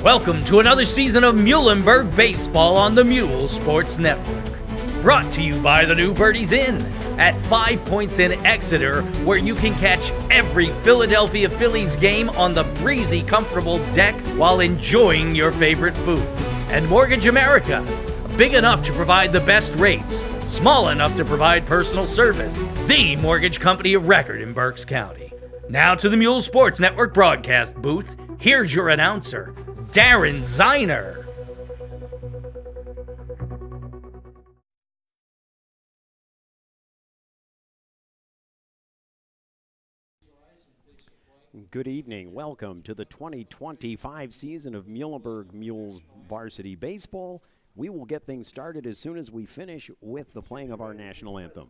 Welcome to another season of Muhlenberg Baseball on the Muhls Sports Network. Brought to you by the New Birdies Inn at 5 Points in Exeter, where you can catch every Philadelphia Phillies game on the breezy, comfortable deck while enjoying your favorite food. And Mortgage America, big enough to provide the best rates, small enough to provide personal service. The mortgage company of record in Berks County. Now to the Muhls Sports Network broadcast booth. Here's your announcer, Darren Ziner. Good evening. Welcome to the 2025 season of Muhlenberg Muhls Varsity Baseball. We will get things started as soon as we finish with the playing of our national anthem.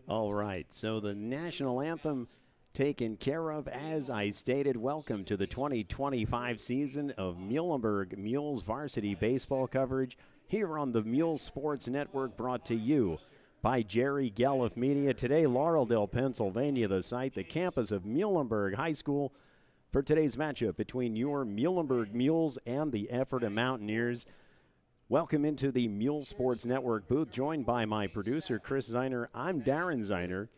All right, so the national anthem taken care of. As I stated, welcome to the 2025 season of Muhlenberg Muhls Varsity Baseball coverage here on the Muhls Sports Network, brought to you by Jerry Gelliff Media. Today, Laureldale, Pennsylvania, the site, the campus of Muhlenberg High School, for today's matchup between your Muhlenberg Muhls and the Ephrata Mountaineers. Welcome into the Muhls Sports Network booth, joined by my producer, Chris Ziner. I'm Darren Ziner.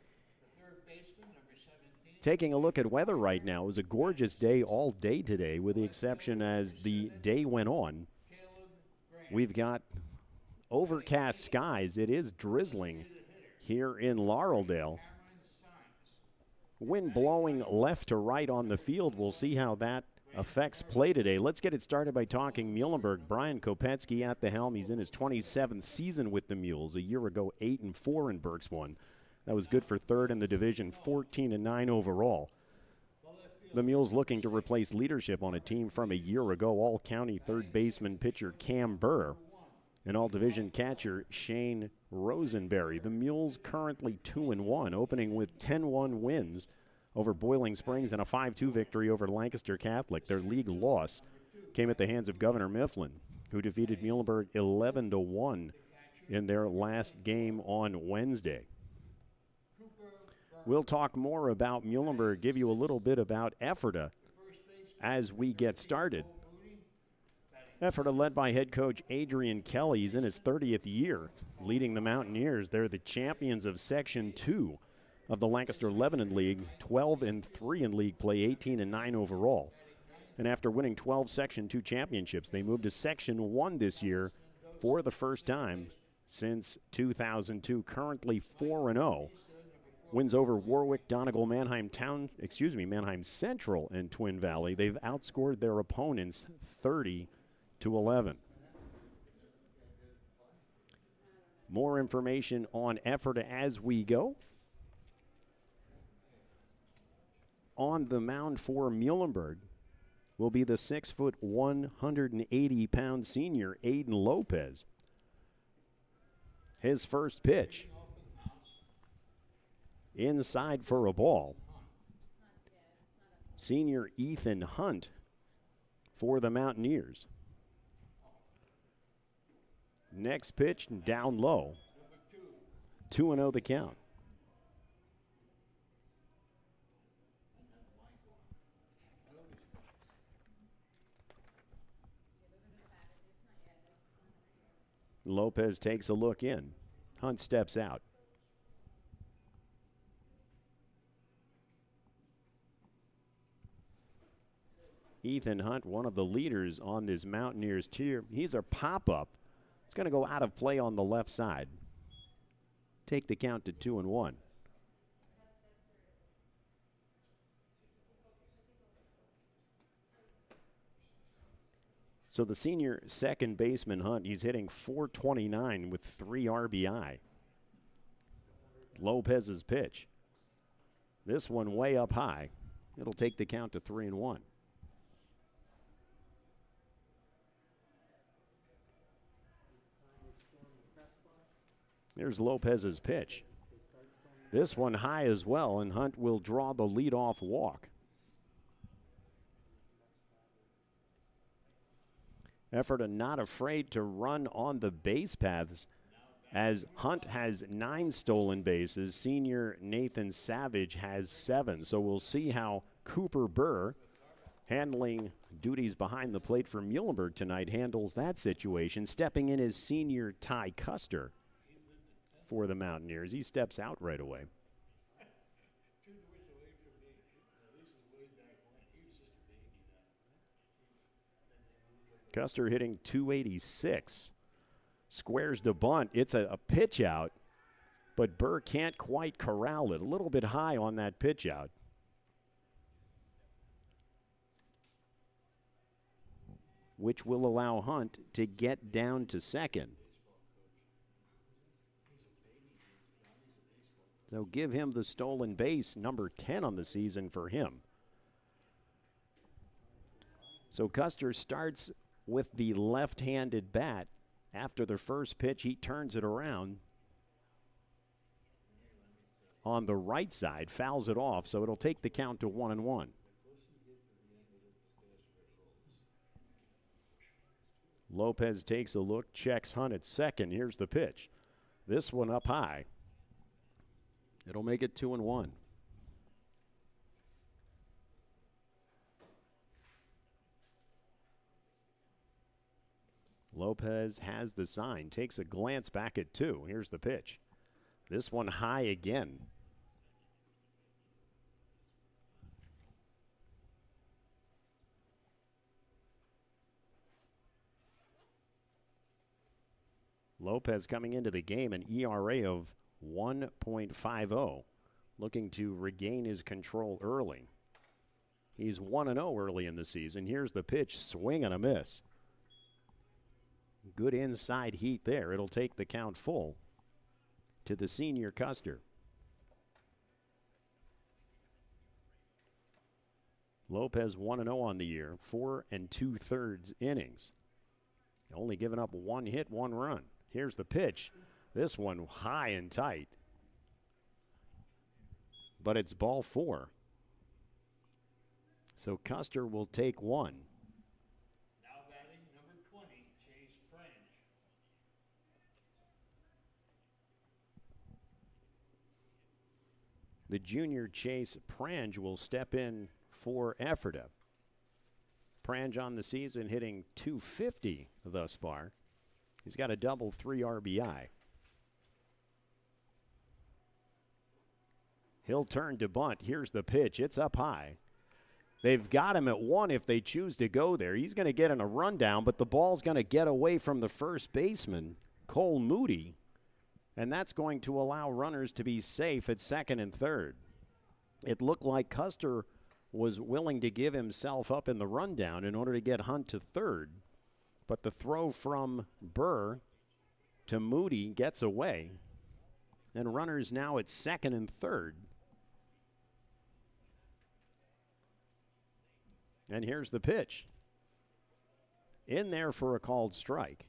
Taking a look at weather right now, it was a gorgeous day all day today, with the exception as the day went on. We've got overcast skies. It is drizzling here in Laureldale. Wind blowing left to right on the field. We'll see how that affects play today. Let's get it started by talking Muhlenberg. Brian Kopetsky at the helm. He's in his 27th season with the Muhls. A year ago, 8-4 in Berks One. That was good for third in the division, 14-9 overall. The Muhls looking to replace leadership on a team from a year ago. All-county third baseman pitcher Cam Burr and all-division catcher Shane Rosenberry. The Muhls currently 2-1, opening with 10-1 wins over Boiling Springs and a 5-2 victory over Lancaster Catholic. Their league loss came at the hands of Governor Mifflin, who defeated Muhlenberg 11-1 in their last game on Wednesday. We'll talk more about Muhlenberg, give you a little bit about Ephrata as we get started. Ephrata led by head coach Adrian Kelly. He's in his 30th year leading the Mountaineers. They're the champions of Section 2 of the Lancaster-Lebanon League, 12-3 in league play, 18-9 overall. And after winning 12 Section 2 championships, they moved to Section 1 this year for the first time since 2002, currently 4-0. Wins over Warwick, Donegal, Manheim Central, and Twin Valley. They've outscored their opponents 30-11. More information on Ephrata as we go. On the mound for Muhlenberg will be the 6', 180-pound senior Aiden Lopez. His first pitch, inside for a ball. Senior Ethan Hunt for the Mountaineers. Next pitch, down low. 2-0 the count. Lopez takes a look in. Hunt steps out. Ethan Hunt, one of the leaders on this Mountaineers tier. He's a pop-up. It's going to go out of play on the left side. Take the count to 2-1. So the senior second baseman Hunt, he's hitting .429 with 3 RBI. Lopez's pitch. This one way up high. It'll take the count to 3-1. There's Lopez's pitch. This one high as well, and Hunt will draw the leadoff walk. Ephrata not afraid to run on the base paths, as Hunt has 9 stolen bases. Senior Nathan Savage has 7. So we'll see how Cooper Burr, handling duties behind the plate for Muhlenberg tonight, handles that situation. Stepping in is senior Ty Custer for the Mountaineers. He steps out right away. Custer hitting .286. Squares to bunt. It's a pitch out, but Burr can't quite corral it. A little bit high on that pitch out. Which will allow Hunt to get down to second. So give him the stolen base, number 10 on the season for him. So Custer starts with the left-handed bat. After the first pitch, he turns it around on the right side, fouls it off, so it'll take the count to 1-1. Lopez takes a look, checks Hunt at second. Here's the pitch. This one up high. It'll make it 2-1. Lopez has the sign, takes a glance back at 2. Here's the pitch. This one high again. Lopez coming into the game, an ERA of 1.50, looking to regain his control early. He's 1-0 early in the season. Here's the pitch, swing and a miss. Good inside heat there. It'll take the count full to the senior Custer. Lopez 1-0 on the year, 4 2/3 innings. Only given up 1 hit, 1 run. Here's the pitch. This one high and tight. But it's ball 4. So Custer will take 1. Now batting number 20, Chase Prange. The junior Chase Prange will step in for Ephrata. Prange on the season hitting .250 thus far. He's got a double, 3 RBI. He'll turn to bunt. Here's the pitch. It's up high. They've got him at 1 if they choose to go there. He's going to get in a rundown, but the ball's going to get away from the first baseman, Cole Moody, and that's going to allow runners to be safe at second and third. It looked like Custer was willing to give himself up in the rundown in order to get Hunt to third, but the throw from Burr to Moody gets away, and runners now at second and third. And here's the pitch. In there for a called strike.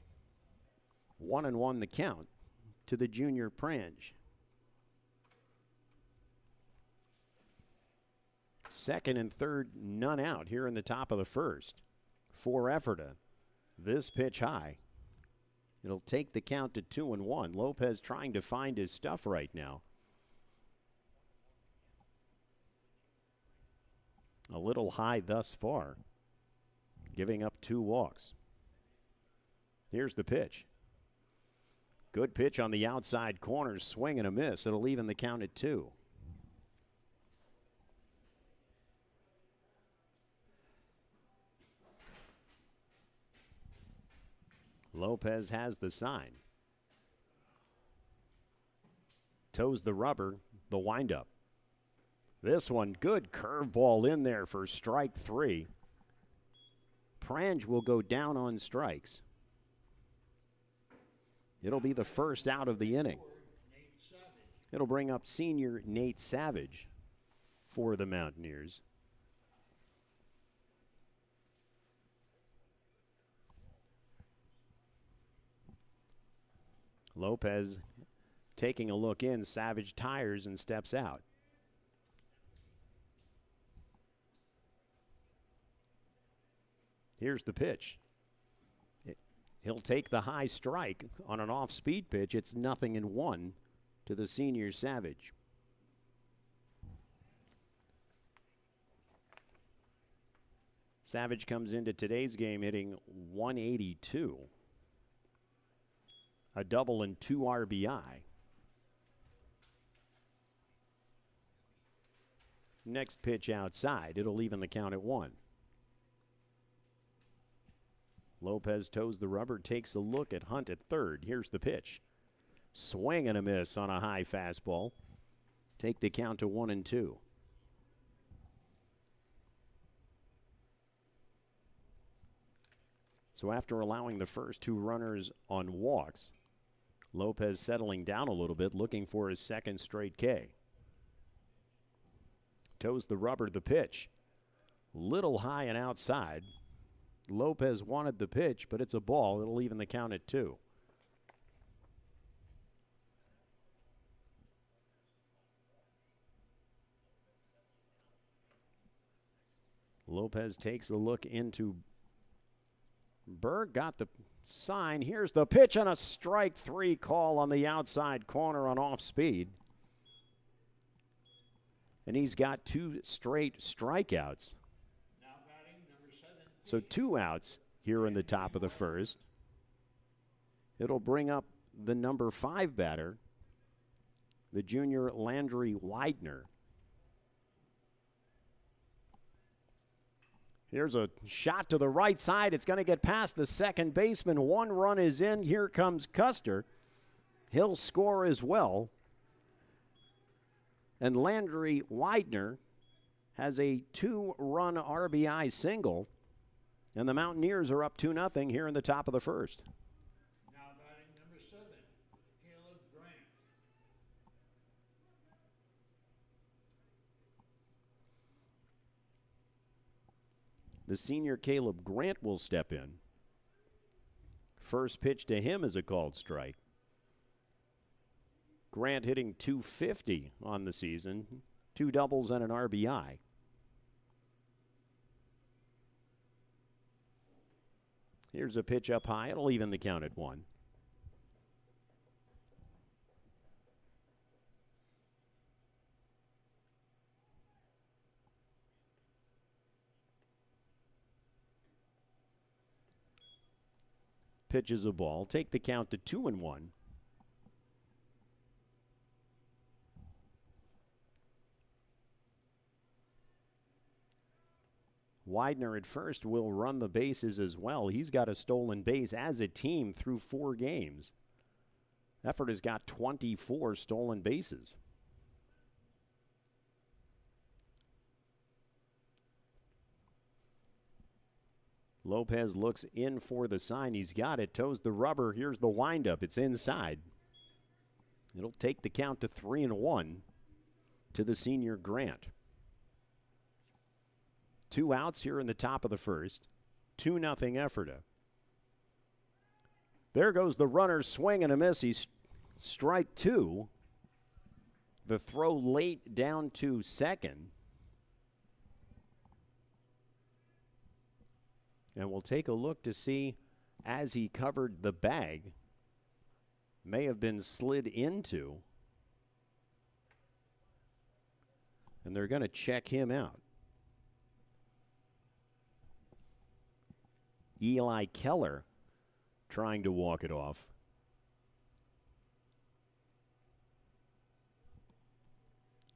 1-1 the count to the junior Prange. Second and third, none out here in the top of the first for Ephrata. This pitch high. It'll take the count to 2-1. Lopez trying to find his stuff right now. A little high thus far, giving up 2 walks. Here's the pitch. Good pitch on the outside corner, swing and a miss. It'll even the count at 2. Lopez has the sign. Toes the rubber, the windup. This one, good curveball in there for strike 3. Prange will go down on strikes. It'll be the first out of the inning. It'll bring up senior Nate Savage for the Mountaineers. Lopez taking a look in. Savage tires and steps out. Here's the pitch. He'll take the high strike on an off-speed pitch. It's 0-1 to the senior Savage. Savage comes into today's game hitting 182. A double and 2 RBI. Next pitch outside. It'll even the count at 1. Lopez toes the rubber, takes a look at Hunt at third. Here's the pitch. Swing and a miss on a high fastball. Take the count to 1-2. So after allowing the first 2 runners on walks, Lopez settling down a little bit, looking for his second straight K. Toes the rubber, the pitch. Little high and outside. Lopez wanted the pitch, but it's a ball. It'll even the count at 2. Lopez takes a look into Berg. Got the sign. Here's the pitch and a strike 3 call on the outside corner on off speed. And he's got 2 straight strikeouts. So 2 outs here in the top of the first. It'll bring up the number 5 batter, the junior Landry Widener. Here's a shot to the right side. It's going to get past the second baseman. 1 run is in. Here comes Custer. He'll score as well. And Landry Widener has a 2-run RBI single. And the Mountaineers are up 2-0 here in the top of the first. Now batting number 7, Caleb Grant. The senior Caleb Grant will step in. First pitch to him is a called strike. Grant hitting .250 on the season, 2 doubles and an RBI. Here's a pitch up high. It'll even the count at 1. Pitch is a ball. Take the count to 2-1. Widener at first will run the bases as well. He's got a stolen base as a team through 4 games. Ephrata's got 24 stolen bases. Lopez looks in for the sign. He's got it. Toes the rubber. Here's the windup. It's inside. It'll take the count to 3-1 to the senior Grant. 2 outs here in the top of the first. 2-0 Ephrata. There goes the runner, swing and a miss. He's strike 2. The throw late down to second. And we'll take a look to see, as he covered the bag, may have been slid into. And they're going to check him out. Eli Keller trying to walk it off.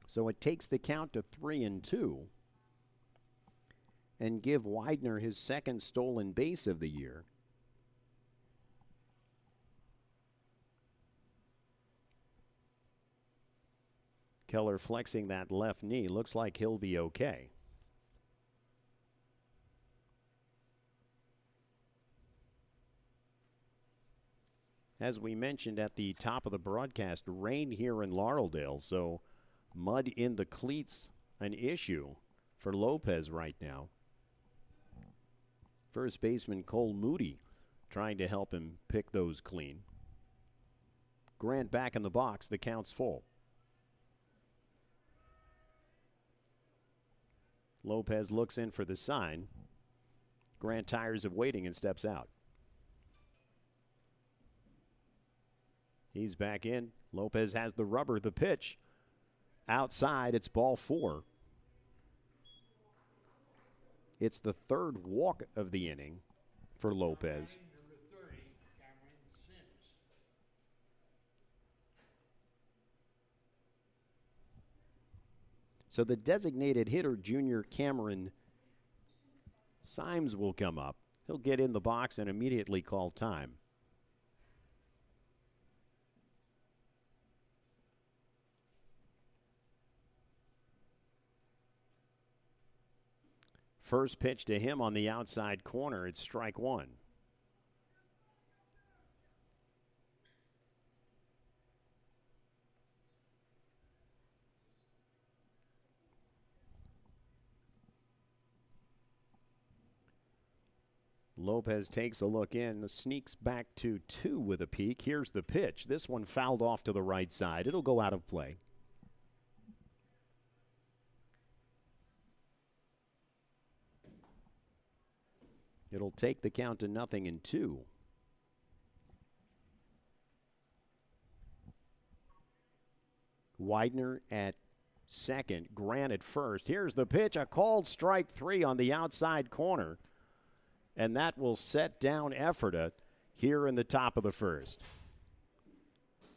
So it takes the count to 3-2 and give Widener his second stolen base of the year. Keller flexing that left knee. Looks like he'll be okay. As we mentioned at the top of the broadcast, rain here in Laureldale, so mud in the cleats an issue for Lopez right now. First baseman Cole Moody trying to help him pick those clean. Grant back in the box. The count's full. Lopez looks in for the sign. Grant tires of waiting and steps out. He's back in. Lopez has the rubber, the pitch. Outside, it's ball 4. It's the third walk of the inning for Lopez. So the designated hitter, junior Cameron Symes, will come up. He'll get in the box and immediately call time. First pitch to him on the outside corner. It's strike 1. Lopez takes a look in, sneaks back to 2 with a peek. Here's the pitch. This one fouled off to the right side. It'll go out of play. It'll take the count to 0-2. Widener at second, Grant at first. Here's the pitch, a called strike 3 on the outside corner. And that will set down Ephrata here in the top of the first.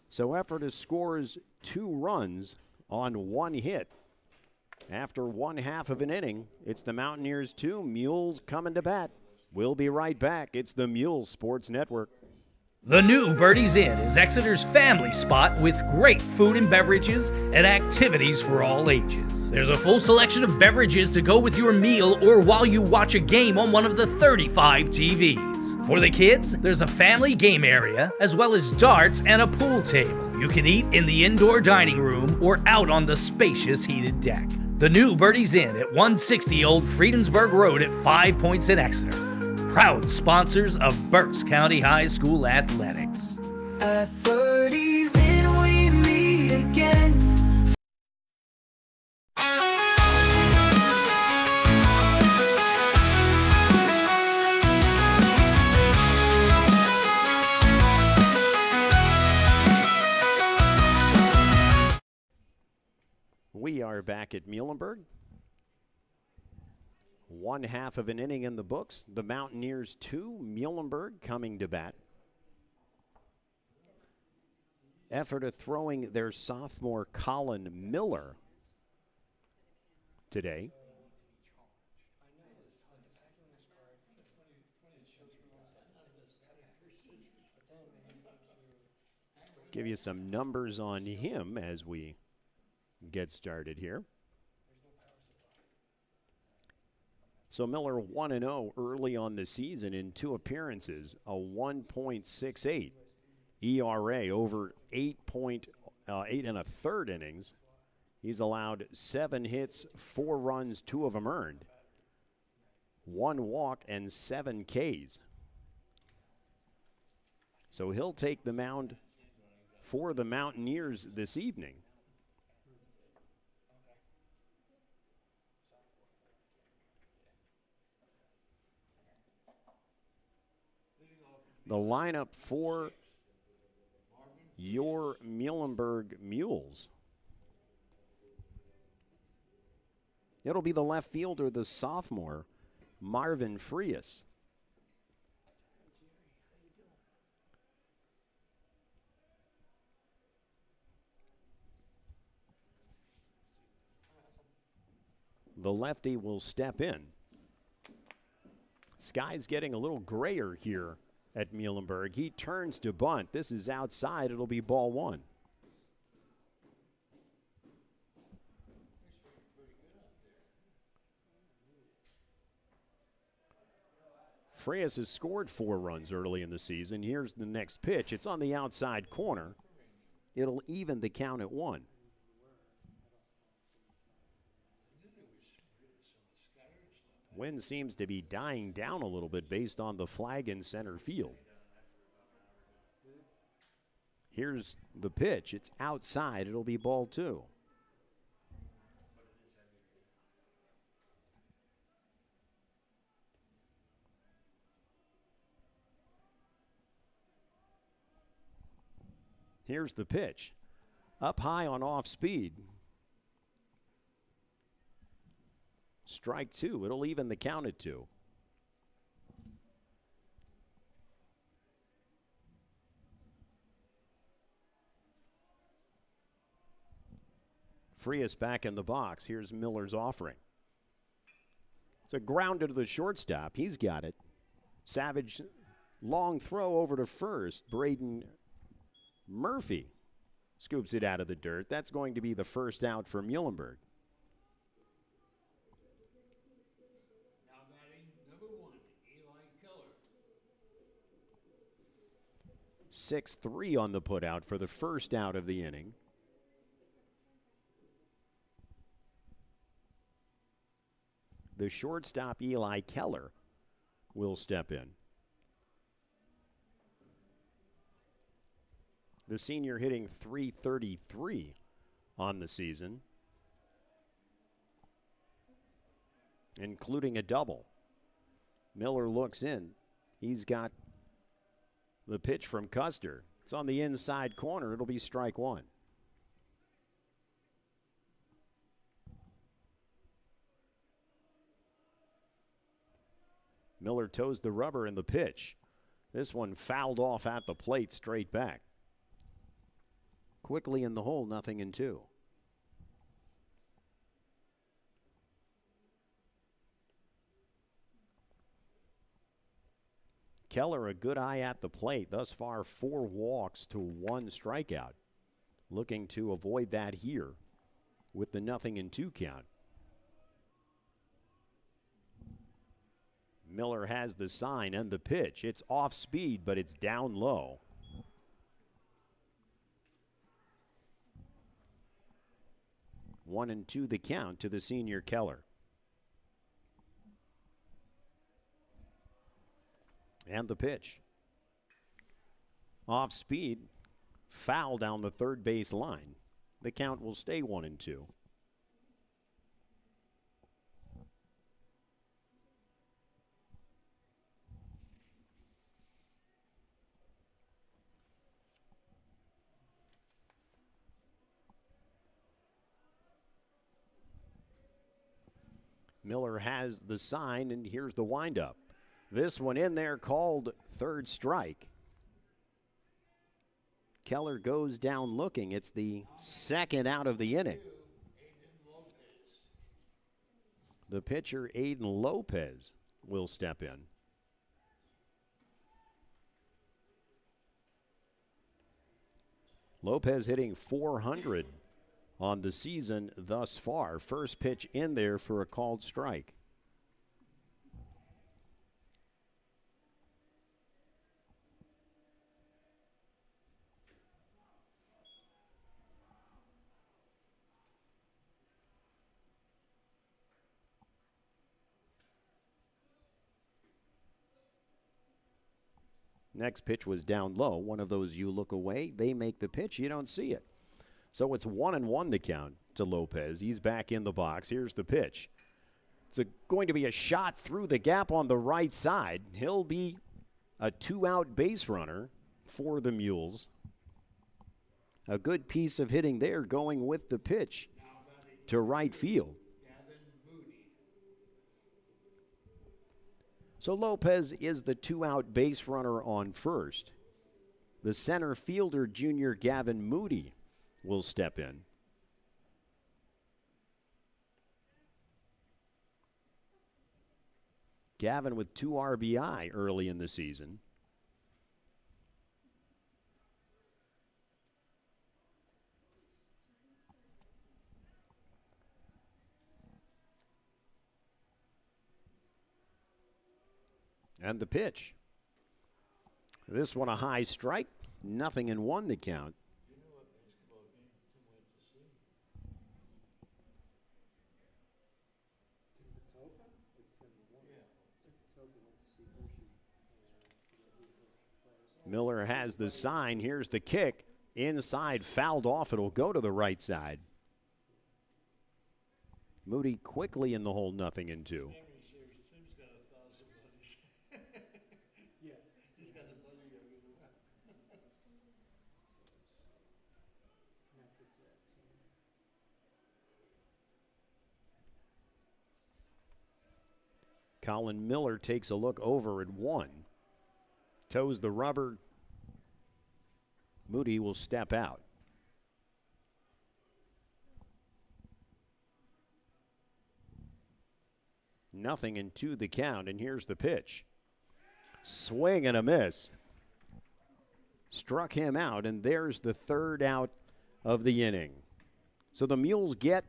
So Ephrata scores 2 runs on 1 hit. After 1/2 of an inning, it's the Mountaineers 2, Muhls coming to bat. We'll be right back. It's the Muhls Sports Network. The new Birdie's Inn is Exeter's family spot with great food and beverages and activities for all ages. There's a full selection of beverages to go with your meal or while you watch a game on one of the 35 TVs. For the kids, there's a family game area as well as darts and a pool table. You can eat in the indoor dining room or out on the spacious heated deck. The new Birdie's Inn at 160 Old Friedensburg Road at 5 Points in Exeter. Proud sponsors of Berks County High School athletics. At Birdie's Inn we meet again. We are back at Muhlenberg. 1/2 of an inning in the books. The Mountaineers 2, Muhlenberg coming to bat. Ephrata throwing their sophomore Colin Miller today. Give you some numbers on him as we get started here. So Miller 1-0 early on the season in 2 appearances, a 1.68 ERA over 8 1/3 innings. He's allowed 7 hits, 4 runs, 2 of them earned, 1 walk, and 7 Ks. So he'll take the mound for the Mountaineers this evening. The lineup for your Muhlenberg Mules. It'll be the left fielder, the sophomore, Marvin Frias. The lefty will step in. Sky's getting a little grayer here at Muhlenberg. He turns to bunt. This is outside. It'll be ball 1. Frias has scored 4 runs early in the season. Here's the next pitch. It's on the outside corner. It'll even the count at 1. Wind seems to be dying down a little bit based on the flag in center field. Here's the pitch. It's outside. It'll be ball 2. Here's the pitch. Up high on off speed. Strike 2. It'll even the count at 2. Frias back in the box. Here's Miller's offering. It's a grounder to the shortstop. He's got it. Savage, long throw over to first. Braden Murphy scoops it out of the dirt. That's going to be the first out for Muhlenberg. Now batting number 1, Eli Keller. 6-3 on the putout for the first out of the inning. The shortstop, Eli Keller, will step in. The senior hitting .333 on the season, including a double. Miller looks in. He's got the pitch from Custer. It's on the inside corner. It'll be strike 1. Miller toes the rubber in the pitch. This one fouled off at the plate, straight back. Quickly in the hole, 0-2. Keller, a good eye at the plate. Thus far, 4 walks to 1 strikeout. Looking to avoid that here with the 0-2 count. Miller has the sign and the pitch. It's off speed, but it's down low. One and two the count to the senior Keller. And the pitch. Off speed, foul down the third base line. The count will stay 1-2. Miller has the sign, and here's the windup. This one in there called third strike. Keller goes down looking. It's the second out of the inning. The pitcher, Aiden Lopez, will step in. Lopez hitting .400 on the season thus far. First pitch in there for a called strike. Next pitch was down low. One of those you look away, they make the pitch, you don't see it. So it's 1-1 the count to Lopez. He's back in the box. Here's the pitch. It's going to be a shot through the gap on the right side. He'll be a 2-out base runner for the Mules. A good piece of hitting there going with the pitch to right field. So Lopez is the 2-out base runner on first. The center fielder, junior Gavin Moody, will step in. Gavin with 2 RBI early in the season. And the pitch. This one a high strike. 0-1 the count. Miller has the sign. Here's the kick. Inside, fouled off. It'll go to the right side. Moody quickly in the hole, 0-2. Tim's got 1,000 buddies. Yeah. He's got a buddy younger than that. Colin Miller takes a look over at 1. Toes the rubber. Moody will step out. Nothing and 2 the count, and here's the pitch. Swing and a miss. Struck him out, and there's the third out of the inning. So the Mules get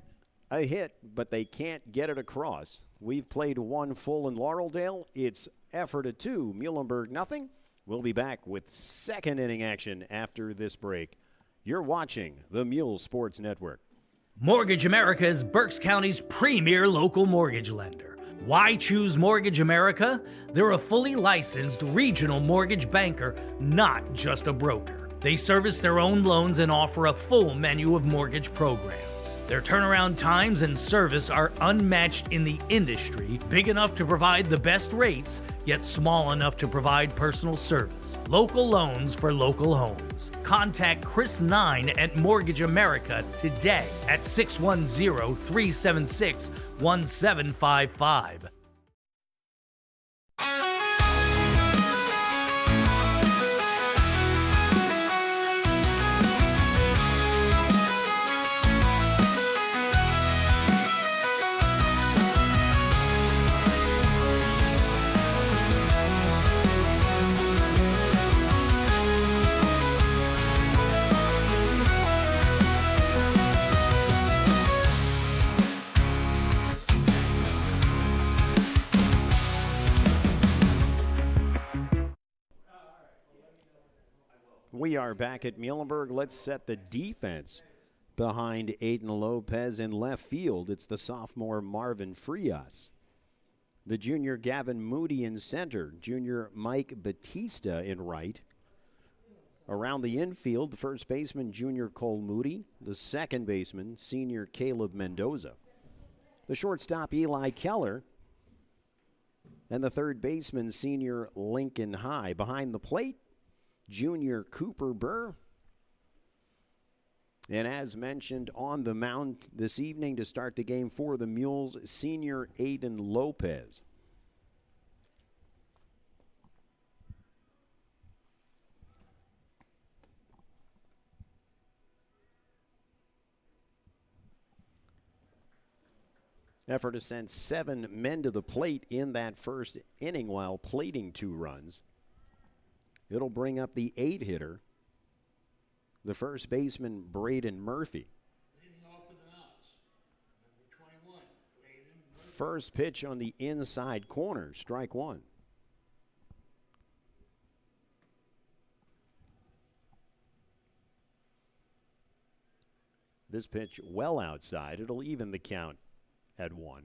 a hit, but they can't get it across. We've played 1 full in Laureldale. It's Ephrata 2, Muhlenberg 0. We'll be back with second inning action after this break. You're watching the Muhls Sports Network. Mortgage America is Berks County's premier local mortgage lender. Why choose Mortgage America? They're a fully licensed regional mortgage banker, not just a broker. They service their own loans and offer a full menu of mortgage programs. Their turnaround times and service are unmatched in the industry, big enough to provide the best rates, yet small enough to provide personal service. Local loans for local homes. Contact Chris 9 at Mortgage America today at 610-376-1755. We are back at Muhlenberg. Let's set the defense behind Aiden Lopez in left field. It's the sophomore Marvin Frias. The junior Gavin Moody in center. Junior Mike Batista in right. Around the infield, the first baseman, junior Cole Moody. The second baseman, senior Caleb Mendoza. The shortstop, Eli Keller. And the third baseman, senior Lincoln High. Behind the plate, junior Cooper Burr. And as mentioned, on the mound this evening to start the game for the Mules, senior Aiden Lopez. Ephrata sent 7 men to the plate in that first inning while plating 2 runs. It'll bring up the 8-hitter, the first baseman, Braden Murphy. Leading off with the mounds, number 21, Braden Murphy. First pitch on the inside corner, strike 1. This pitch well outside. It'll even the count at 1.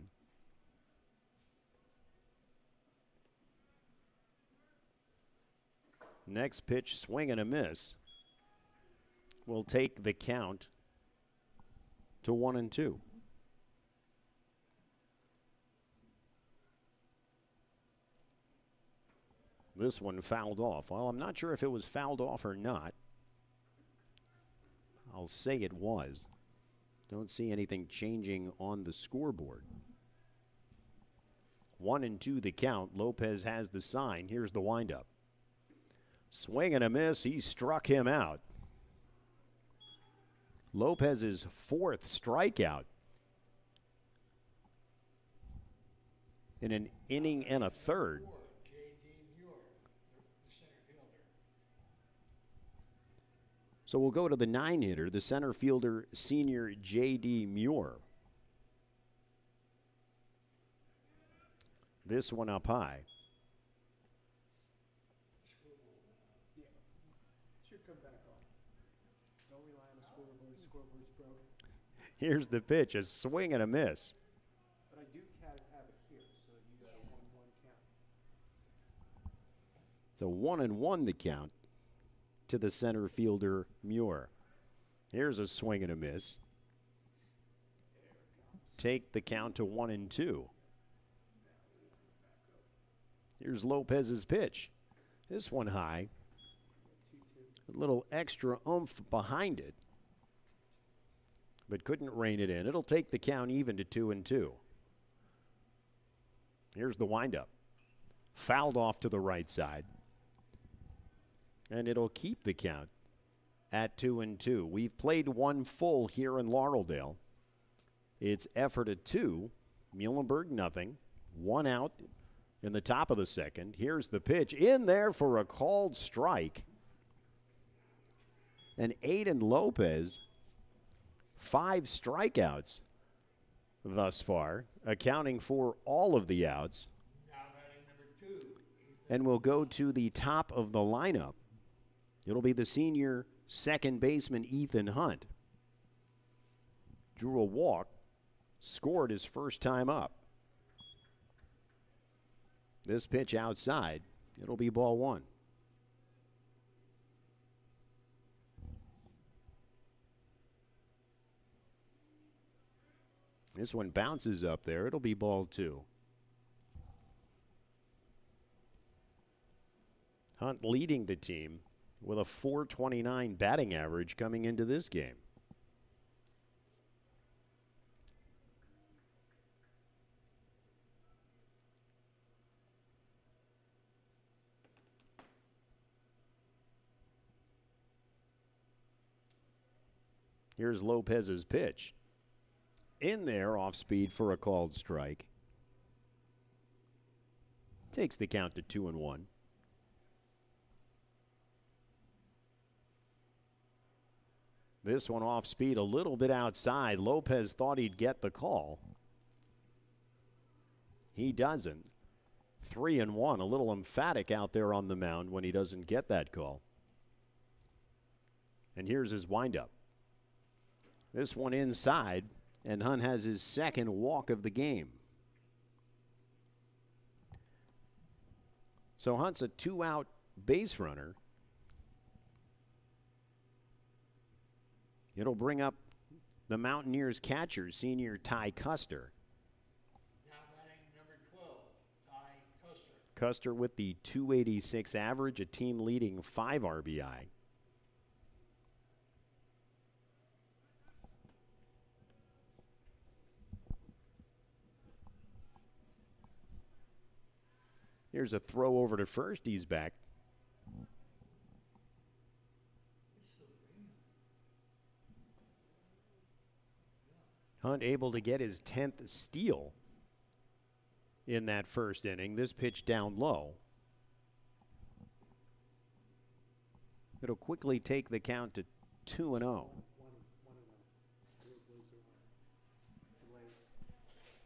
Next pitch, swing and a miss. Will take the count to 1-2. This one fouled off. Well, I'm not sure if it was fouled off or not. I'll say it was. Don't see anything changing on the scoreboard. 1-2 the count. Lopez has the sign. Here's the windup. Swing and a miss. He struck him out. Lopez's 4th strikeout in an inning and a third. So we'll go to the 9-hitter, the center fielder, senior J.D. Muir. This one up high. Should come back on. Don't rely on the scoreboard. Scoreboard's broke. Here's the pitch, a swing and a miss. But I do have it here, so you got a 1-1 count. It's a 1-1 the count to the center fielder, Muir. Here's a swing and a miss. Take the count to 1-2. Here's Lopez's pitch. This one high. A little extra oomph behind it, but couldn't rein it in. It'll take the count even to 2-2. Here's the windup. Fouled off to the right side. And it'll keep the count at 2-2. We've played one full here in Laureldale. It's Ephrata 2, Muhlenberg nothing. 1 out in the top of the second. Here's the pitch in there for a called strike. And Aiden Lopez, 5 strikeouts thus far, accounting for all of the outs. Now batting number 2. And will go to the top of the lineup. It'll be the senior second baseman, Ethan Hunt. Drew a walk, scored his first time up. This pitch outside, it'll be ball 1. This one bounces up there. It'll be ball 2. Hunt leading the team with a .429 batting average coming into this game. Here's Lopez's pitch. In there, off speed for a called strike. Takes the count to 2-1. This one off speed a little bit outside. Lopez thought he'd get the call. He doesn't. 3-1, a little emphatic out there on the mound when he doesn't get that call. And here's his windup. This one inside. And Hunt has his second walk of the game. So Hunt's a 2-out base runner. It'll bring up the Mountaineers catcher, senior Ty Custer. Now batting number 12, Ty Custer. Custer with the .286 average, a team leading 5 RBI. Here's a throw over to first. He's back. Hunt able to get his 10th steal in that first inning. This pitch down low. It'll quickly take the count to 2-0.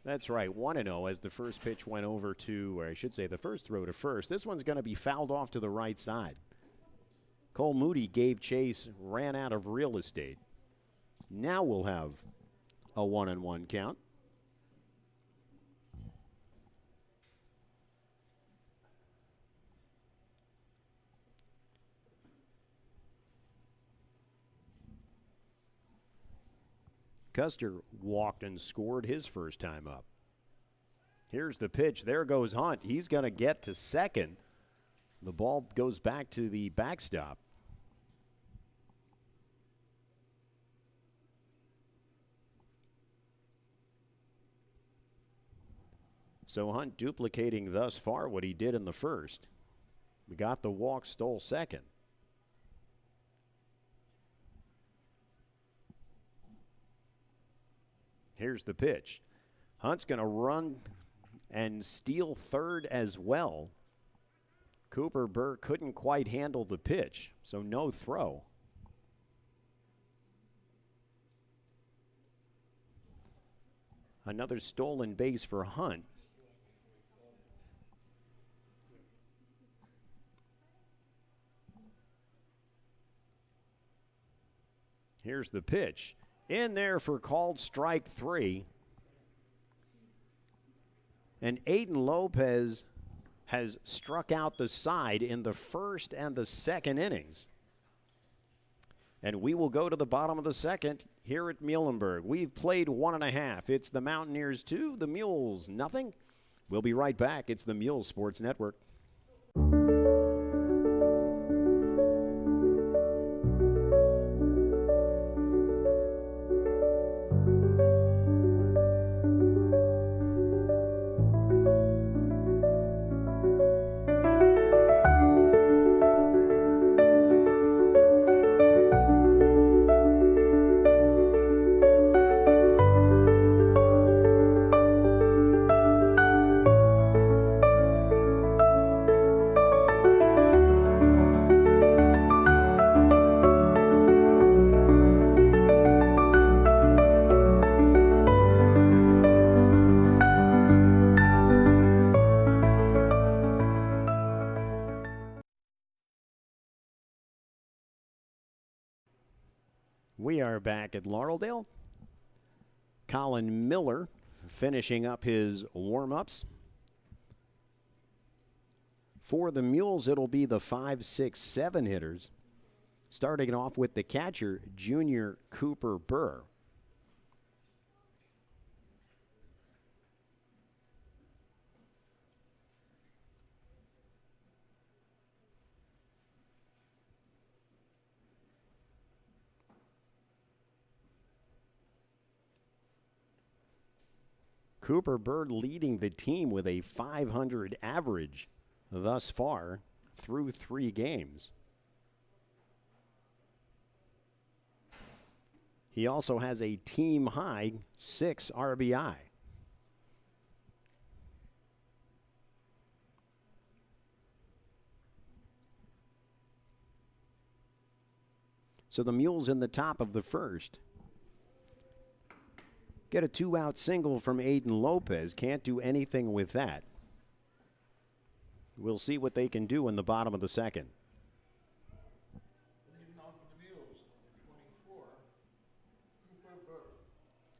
That's right, 1-0 as the first pitch went over to, or I should say the first throw to first. This one's going to be fouled off to the right side. Cole Moody gave chase, ran out of real estate. Now we'll have a 1-1 count. Custer walked and scored his first time up. Here's the pitch. There goes Hunt. He's going to get to second. The ball goes back to the backstop. So Hunt duplicating thus far what he did in the first. We got the walk, stole second. Here's the pitch. Hunt's going to run and steal third as well. Cooper Burr couldn't quite handle the pitch, so no throw. Another stolen base for Hunt. Here's the pitch. In there for called strike 3. And Aiden Lopez has struck out the side in the first and the second innings. And we will go to the bottom of the second here at Muhlenberg. We've played 1.5. It's the Mountaineers 2, the Muhls nothing. We'll be right back. It's the Muhls Sports Network. We are back at Laureldale. Colin Miller finishing up his warm-ups. For the Muhls, it'll be the 5, 6, 7 hitters. Starting off with the catcher, Junior Cooper Burr. Cooper Burr leading the team with a .500 average thus far through 3 games. He also has a team-high 6 RBI. So the Muhls in the top of the first. Get a 2-out single from Aiden Lopez. Can't do anything with that. We'll see what they can do in the bottom of the second. Leading off for the Muhls, number 24, Cooper Burr.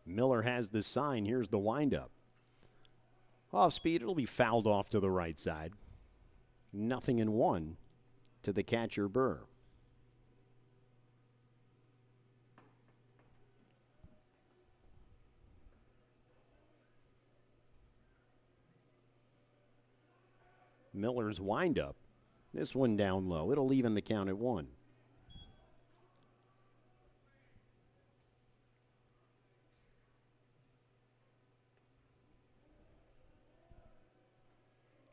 Miller has the sign. Here's the windup. Off speed, it'll be fouled off to the right side. 0-1 to the catcher Burr. Miller's windup. This one down low. It'll even the count at 1.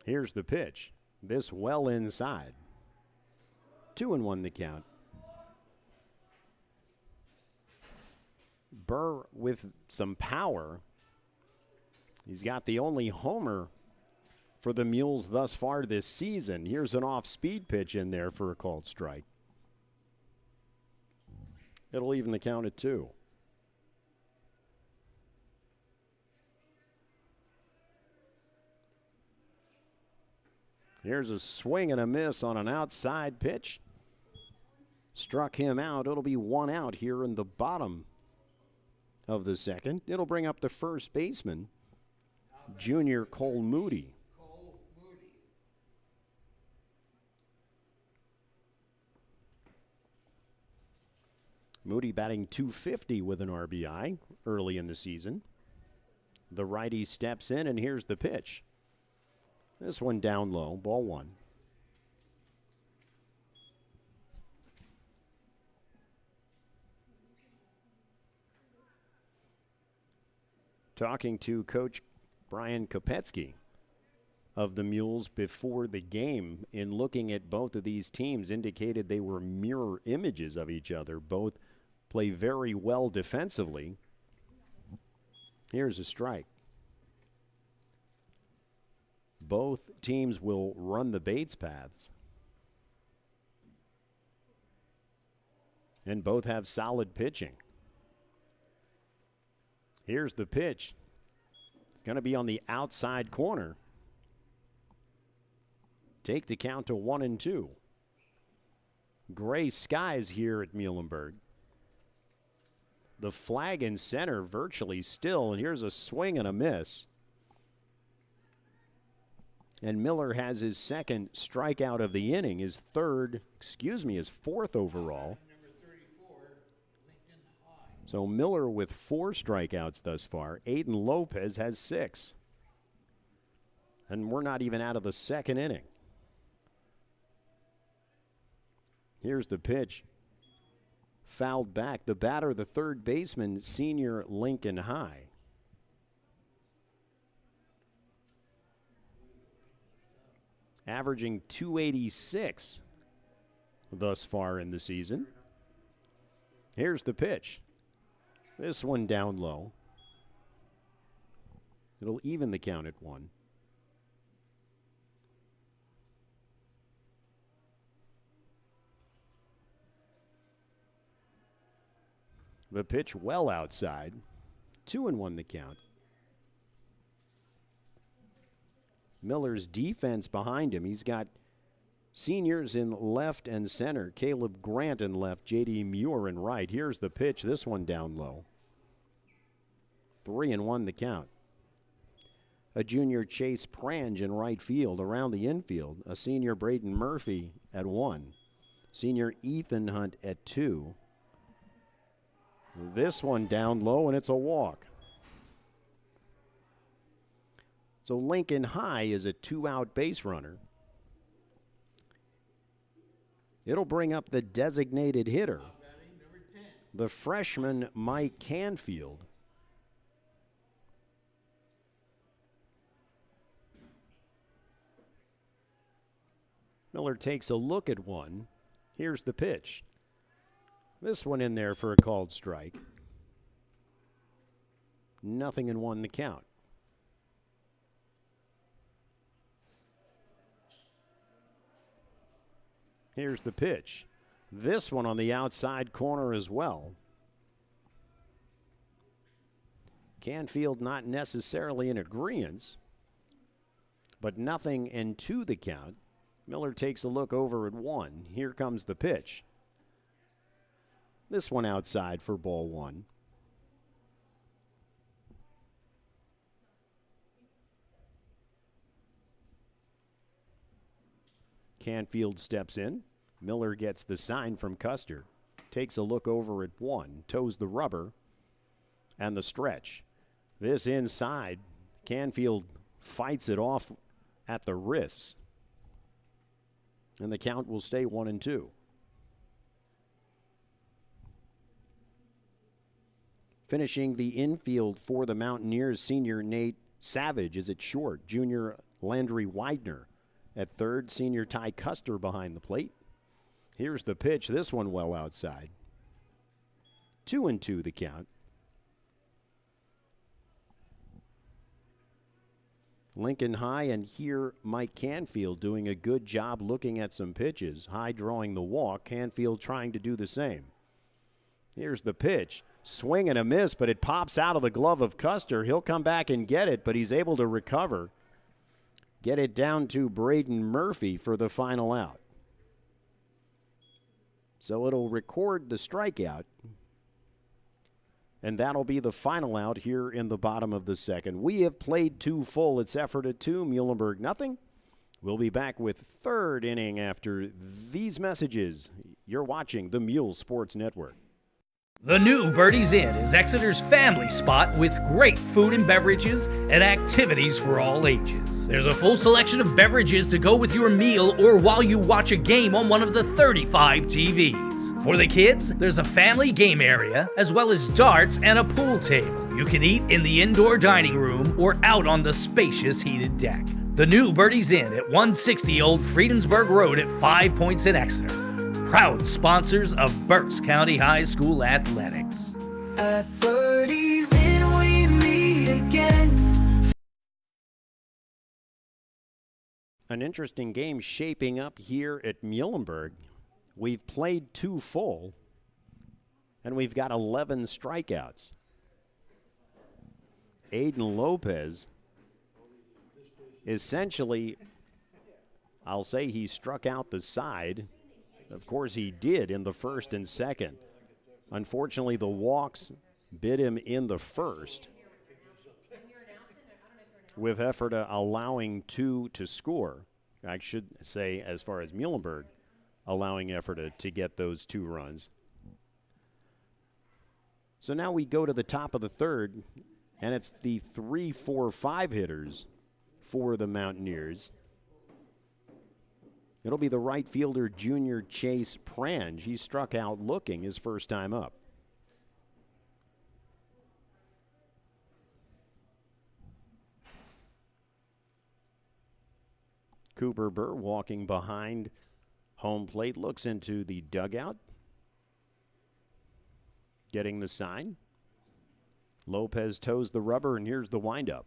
Here's the pitch. This well inside. 2-1 the count. Burr with some power. He's got the only homer for the Muhls thus far this season. Here's an off-speed pitch in there for a called strike. It'll even the count at 2. Here's a swing and a miss on an outside pitch. Struck him out. It'll be 1 out here in the bottom of the second. It'll bring up the first baseman, Junior Cole Moody. Moody batting .250 with an RBI early in the season. The righty steps in, and here's the pitch. This one down low, ball 1. Talking to Coach Brian Kopetsky of the Muhls before the game, in looking at both of these teams, indicated they were mirror images of each other. Both play very well defensively. Here's a strike. Both teams will run the Bates paths. And both have solid pitching. Here's the pitch. It's going to be on the outside corner. Take the count to 1-2. 2. Gray skies here at Muhlenberg. the flag in center virtually still, and here's a swing and a miss. And Miller has his second strikeout of the inning, his fourth overall. So Miller with 4 strikeouts thus far. Aiden Lopez has 6. And we're not even out of the second inning. Here's the pitch. Fouled back. The batter, the third baseman, senior Lincoln High. Averaging .286 thus far in the season. Here's the pitch. This one down low. It'll even the count at 1. The pitch well outside. 2-1 the count. Miller's defense behind him. He's got seniors in left and center. Caleb Grant in left, J.D. Muir in right. Here's the pitch. This one down low. 3-1 the count. A junior Chase Prange in right field. Around the infield, a senior Braden Murphy at 1. Senior Ethan Hunt at 2. This one down low, and it's a walk. So Lincoln High is a 2-out base runner. It'll bring up the designated hitter, the freshman Mike Canfield. Miller takes a look at one. Here's the pitch. This one in there for a called strike. 0-1 the count. Here's the pitch. This one on the outside corner as well. Canfield not necessarily in agreement, but 0-2 the count. Miller takes a look over at 1. Here comes the pitch. This one outside for ball 1. Canfield steps in. Miller gets the sign from Custer. Takes a look over at 1. Toes the rubber. And the stretch. This inside. Canfield fights it off at the wrists. And the count will stay 1-2. Finishing the infield for the Mountaineers, senior Nate Savage is at short. Junior Landry Widener at third. Senior Ty Custer behind the plate. Here's the pitch. This one well outside. 2-2 the count. Lincoln High, and here Mike Canfield doing a good job looking at some pitches. High drawing the walk. Canfield trying to do the same. Here's the pitch. Swing and a miss, but it pops out of the glove of Custer. He'll come back and get it, but he's able to recover. Get it down to Braden Murphy for the final out. So it'll record the strikeout, and that'll be the final out here in the bottom of the second. We have played 2 full. It's Ephrata 2, Muhlenberg nothing. We'll be back with third inning after these messages. You're watching the Muhls Sports Network. The new Birdie's Inn is Exeter's family spot with great food and beverages and activities for all ages. There's a full selection of beverages to go with your meal or while you watch a game on one of the 35 TVs. For the kids, there's a family game area as well as darts and a pool table. You can eat in the indoor dining room or out on the spacious heated deck. The new Birdie's Inn at 160 Old Friedensburg Road at 5 Points in Exeter. Proud sponsors of Berks County High School athletics. At Birdie's Inn we meet again. An interesting game shaping up here at Muhlenberg. We've played 2 full, and we've got 11 strikeouts. Aiden Lopez, essentially, I'll say he struck out the side. Of course, he did in the first and second. Unfortunately, the walks bit him in the first, with Ephrata allowing 2 to score. I should say, as far as Muhlenberg, allowing Ephrata to get those 2 runs. So now we go to the top of the third, and it's the 3, 4, 5 hitters for the Mountaineers. It'll be the right fielder, junior Chase Prange. He struck out looking his first time up. Cooper Burr walking behind home plate, looks into the dugout, getting the sign. Lopez toes the rubber, and here's the windup.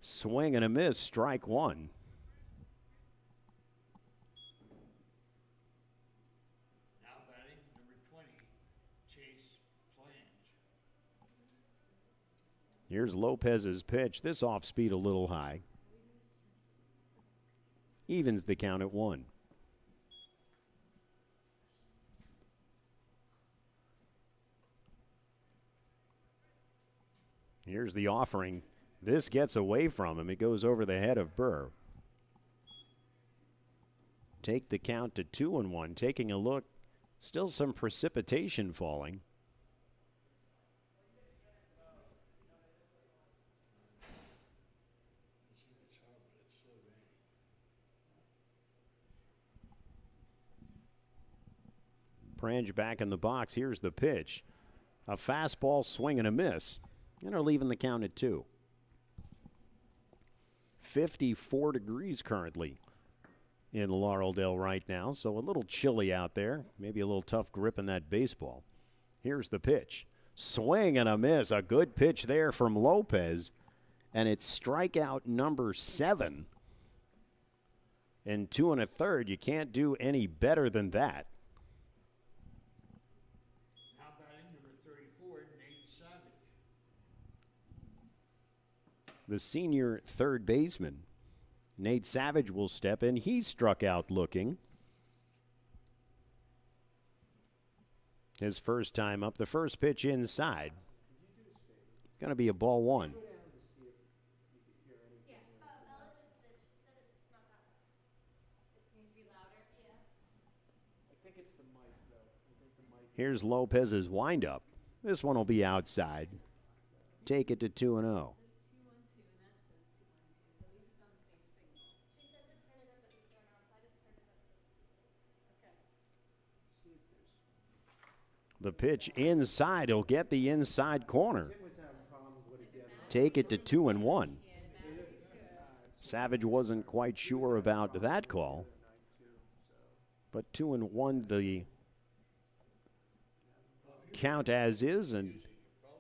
Swing and a miss, strike 1. Now batting number 20, Chase Plange. Here's Lopez's pitch. This off speed a little high. Evens the count at 1. Here's the offering. This gets away from him. It goes over the head of Burr. Take the count to 2-1. Taking a look. Still some precipitation falling. Prange back in the box. Here's the pitch. A fastball, swing and a miss. And are leaving the count at 2. 54 degrees currently in Laureldale right now, so a little chilly out there. Maybe a little tough grip in that baseball. Here's the pitch. Swing and a miss. A good pitch there from Lopez. And it's strikeout number 7. And 2 1/3. You can't do any better than that. Now batting number 34, Nate Savage. The senior third baseman, Nate Savage, will step in. He struck out looking. His first time up. The first pitch inside. Going to be a ball 1. Here's Lopez's windup. This one will be outside. Take it to 2-0. The pitch inside. He'll get the inside corner. Take it to 2-1. Savage wasn't quite sure about that call. But 2-1 the count as is, and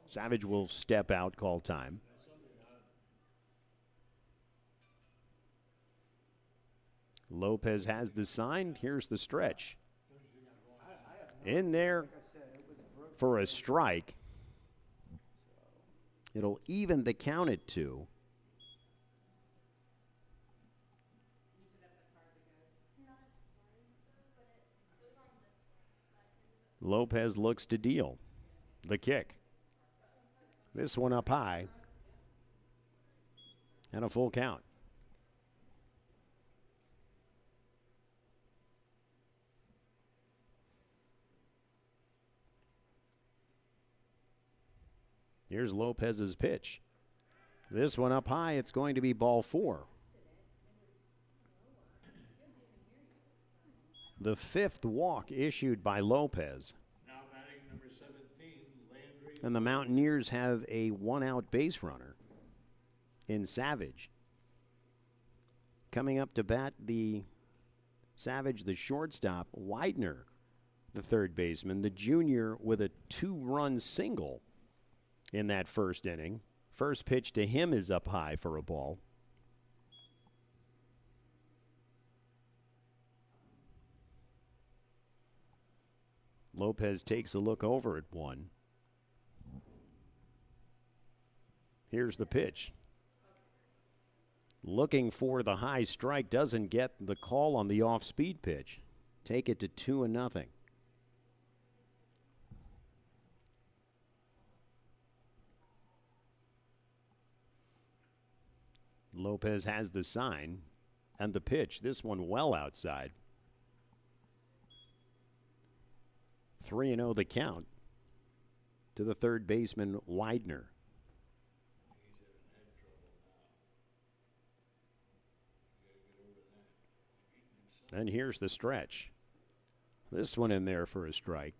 Savage will step out, call time. Lopez has the sign. Here's the stretch. In there for a strike. It'll even the count at 2. Lopez looks to deal. The kick. This one up high. And a full count. Here's Lopez's pitch. This one up high. It's going to be ball 4. The 5th walk issued by Lopez. Now batting number 17, Landry. And the Mountaineers have a 1-out base runner in Savage. Coming up to bat, the Savage, the shortstop, Widener, the third baseman, the junior, with a 2-run single in that first inning. First pitch to him is up high for a ball. Lopez takes a look over at 1. Here's the pitch. Looking for the high strike, doesn't get the call on the off-speed pitch. Take it to 2-0. Lopez has the sign and the pitch. This one well outside. 3-0 the count to the third baseman, Widener. And here's the stretch. This one in there for a strike.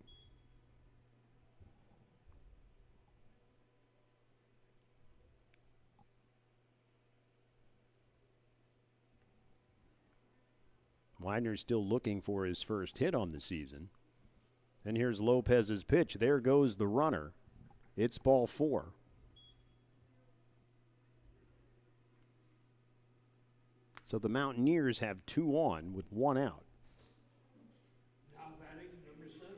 Widener's still looking for his first hit on the season. And here's Lopez's pitch. There goes the runner. It's ball 4. So the Mountaineers have 2 on with 1 out. Now batting number 7,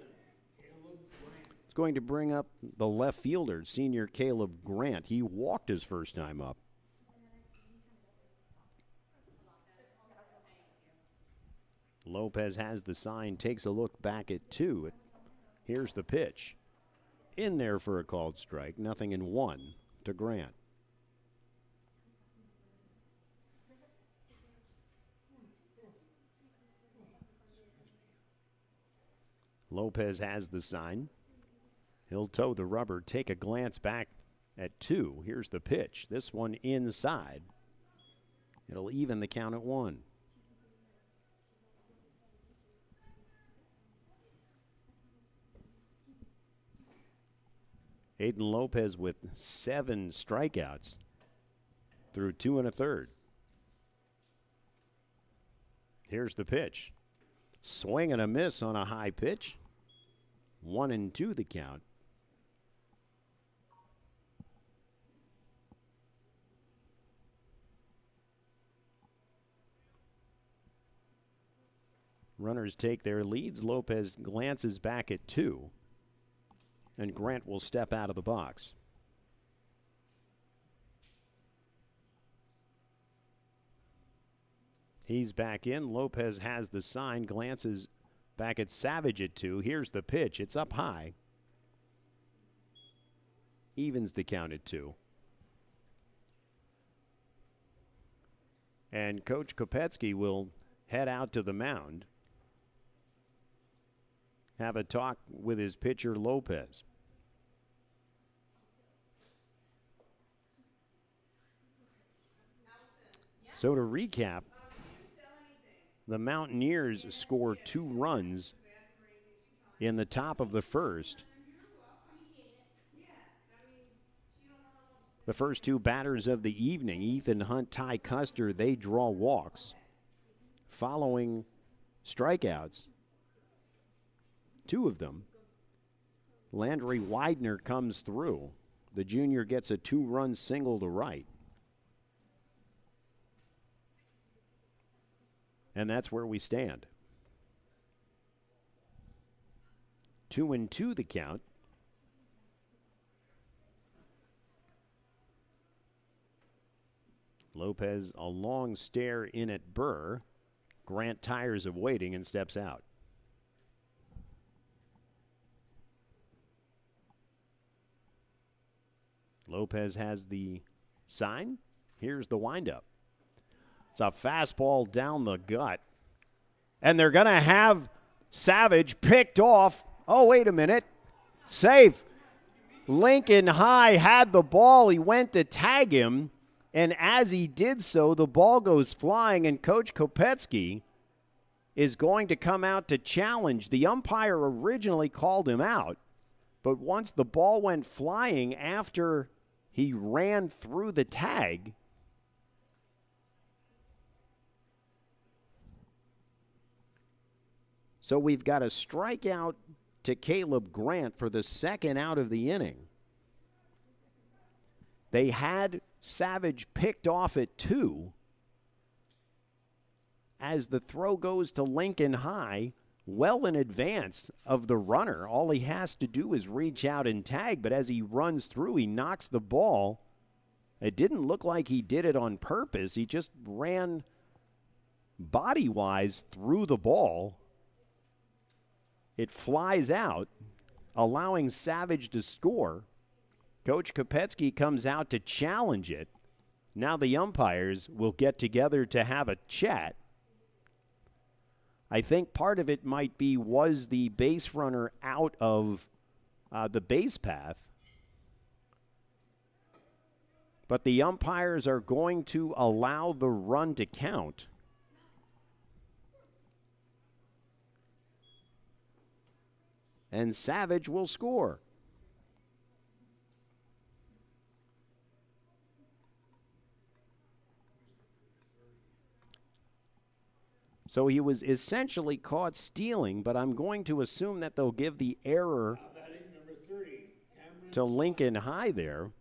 Caleb Grant. It's going to bring up the left fielder, senior Caleb Grant. He walked his first time up. Lopez has the sign, takes a look back at 2. Here's the pitch. In there for a called strike. 0-1 to Grant. Lopez has the sign. He'll toe the rubber, take a glance back at 2. Here's the pitch. This one inside. It'll even the count at 1. Aiden Lopez with 7 strikeouts through 2 1/3. Here's the pitch. Swing and a miss on a high pitch. 1-2 the count. Runners take their leads. Lopez glances back at 2. And Grant will step out of the box. He's back in. Lopez has the sign, glances back at Savage at 2. Here's the pitch. It's up high. Evens the count at 2. And Coach Kopetsky will head out to the mound. Have a talk with his pitcher, Lopez. So to recap, the Mountaineers score 2 runs in the top of the first. The first 2 batters of the evening, Ethan Hunt, Ty Custer, they draw walks. Following strikeouts, 2 of them, Landry Widener comes through. The junior gets a 2-run single to right. And that's where we stand. 2-2 the count. Lopez, a long stare in at Burr. Grant tires of waiting and steps out. Lopez has the sign. Here's the windup. It's a fastball down the gut. And they're going to have Savage picked off. Oh, wait a minute. Safe. Lincoln High had the ball. He went to tag him. And as he did so, the ball goes flying, and Coach Kopetsky is going to come out to challenge. The umpire originally called him out, but once the ball went flying after he ran through the tag, so we've got a strikeout to Caleb Grant for the second out of the inning. They had Savage picked off at 2. As the throw goes to Lincoln High, well in advance of the runner. All he has to do is reach out and tag, but as he runs through, he knocks the ball. It didn't look like he did it on purpose. He just ran body-wise through the ball. It flies out, allowing Savage to score. Coach Kopetsky comes out to challenge it. Now the umpires will get together to have a chat. I think part of it might be, was the base runner out of the base path? But the umpires are going to allow the run to count. And Savage will score. So he was essentially caught stealing, but I'm going to assume that they'll give the error Number 30, Cameron. to Lincoln High there.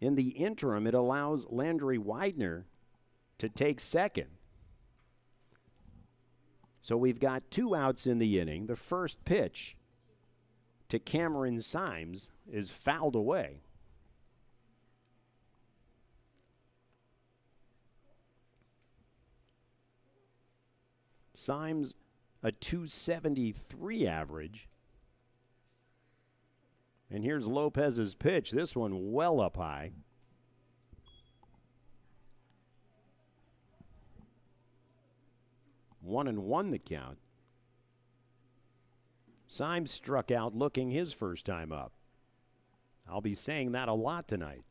In the interim, it allows Landry Widener to take second. So we've got 2 outs in the inning. The first pitch to Cameron Symes is fouled away. Symes, a .273 average. And here's Lopez's pitch. This one well up high. 1-1 the count. Symes struck out looking his first time up. I'll be saying that a lot tonight.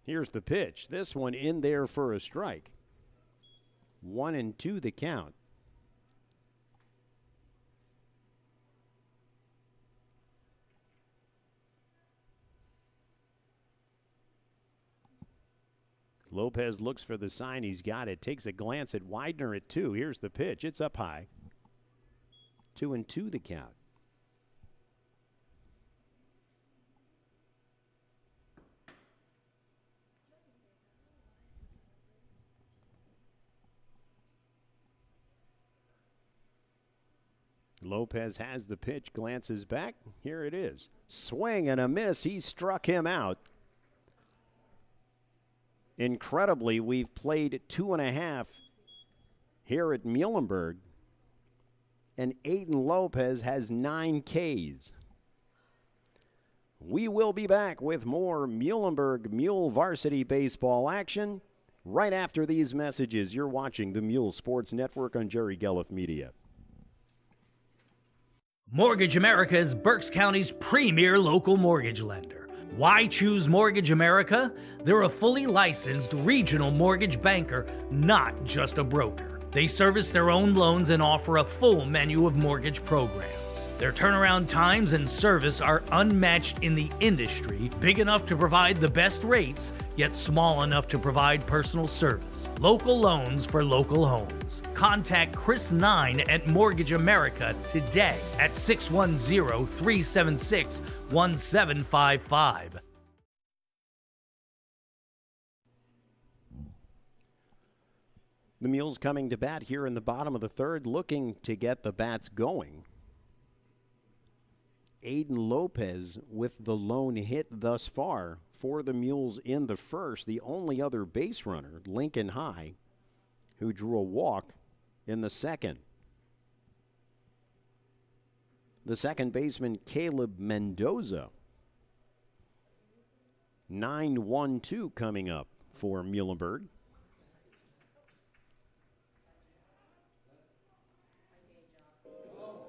Here's the pitch. This one in there for a strike. 1-2 the count. Lopez looks for the sign. He's got it. Takes a glance at Widener at 2. Here's the pitch. It's up high. 2-2 the count. Lopez has the pitch, glances back. Here it is. Swing and a miss. He struck him out. Incredibly, we've played 2.5 here at Muhlenberg, and Aiden Lopez has 9 Ks. We will be back with more Muhlenberg Mule Varsity baseball action right after these messages. You're watching the Mule Sports Network on Jerry Gelliff Media. Mortgage America is Berks County's premier local mortgage lender. Why choose Mortgage America? They're a fully licensed regional mortgage banker, not just a broker. They service their own loans and offer a full menu of mortgage programs. Their turnaround times and service are unmatched in the industry, big enough to provide the best rates, yet small enough to provide personal service. Local loans for local homes. Contact Chris 9 at Mortgage America today at 610-376-1755. The Mules coming to bat here in the bottom of the third, looking to get the bats going. Aiden Lopez with the lone hit thus far for the Mules in the first. The only other base runner, Lincoln High, who drew a walk in the second. The second baseman, Caleb Mendoza. 9-1-2 coming up for Muhlenberg.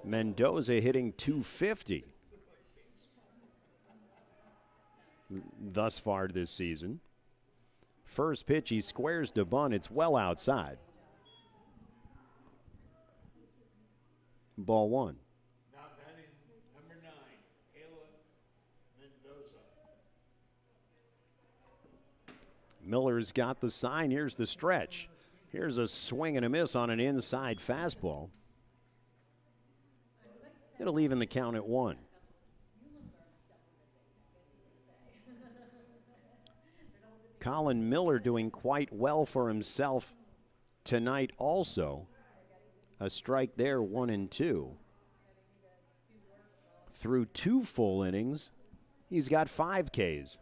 Mendoza hitting .250 thus far this season. First pitch, he squares to bunt. It's well outside. Ball 1. Now batting number 9, Caleb Mendoza. Miller's got the sign. Here's the stretch. Here's a swing and a miss on an inside fastball. It'll even the count at 1. Colin Miller doing quite well for himself tonight also. A strike there, 1-2. Through 2 full innings, he's got 5 Ks.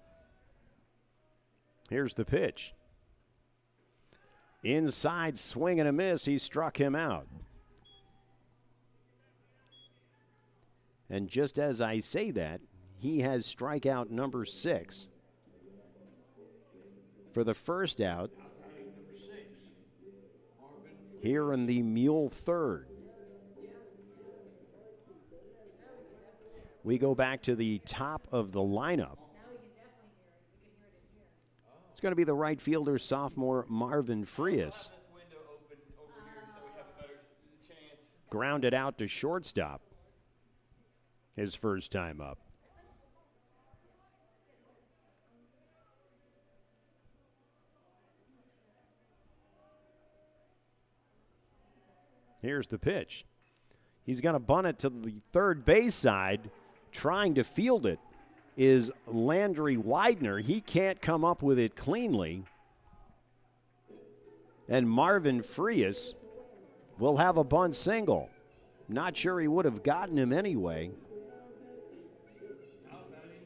Here's the pitch. Inside swing and a miss. He struck him out. And just as I say that, he has strikeout number 6. For the first out here in the Mule third. We go back to the top of the lineup. It's going to be the right fielder, sophomore Marvin Frias. Grounded out to shortstop his first time up. Here's the pitch. He's going to bunt it to the third base side. Trying to field it is Landry Widener. He can't come up with it cleanly. And Marvin Frias will have a bunt single. Not sure he would have gotten him anyway. Now batting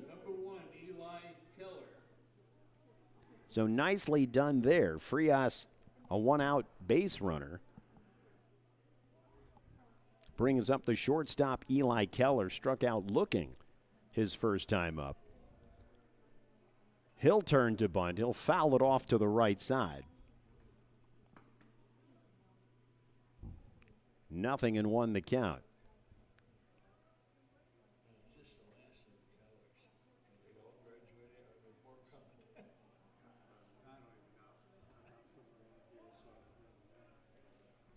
number 1, Eli Keller. So nicely done there. Frias, a one-out base runner. Brings up the shortstop, Eli Keller, struck out looking his first time up. He'll turn to bunt. He'll foul it off to the right side. 0-1 the count.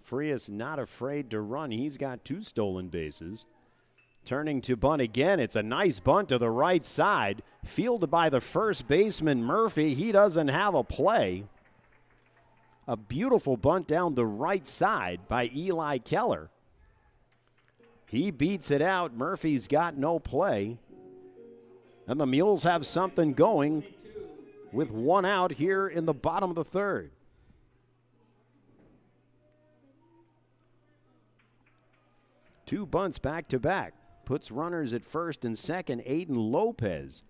Frias not afraid to run. He's got 2 stolen bases. Turning to bunt again. It's a nice bunt to the right side. Fielded by the first baseman, Murphy. He doesn't have a play. A beautiful bunt down the right side by Eli Keller. He beats it out. Murphy's got no play. And the Mules have something going with 1 out here in the bottom of the third. Two bunts back to back. Puts runners at first and second. Aiden Lopez,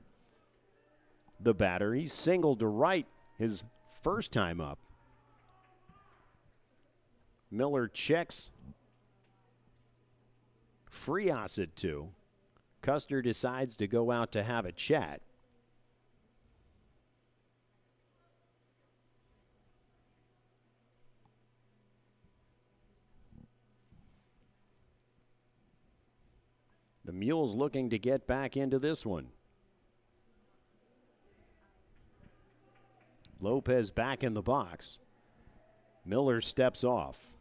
the batter. He's singled to right his first time up. Miller checks Frias at 2. Custer decides to go out to have a chat. The Mules looking to get back into this one. Lopez back in the box. Miller steps off.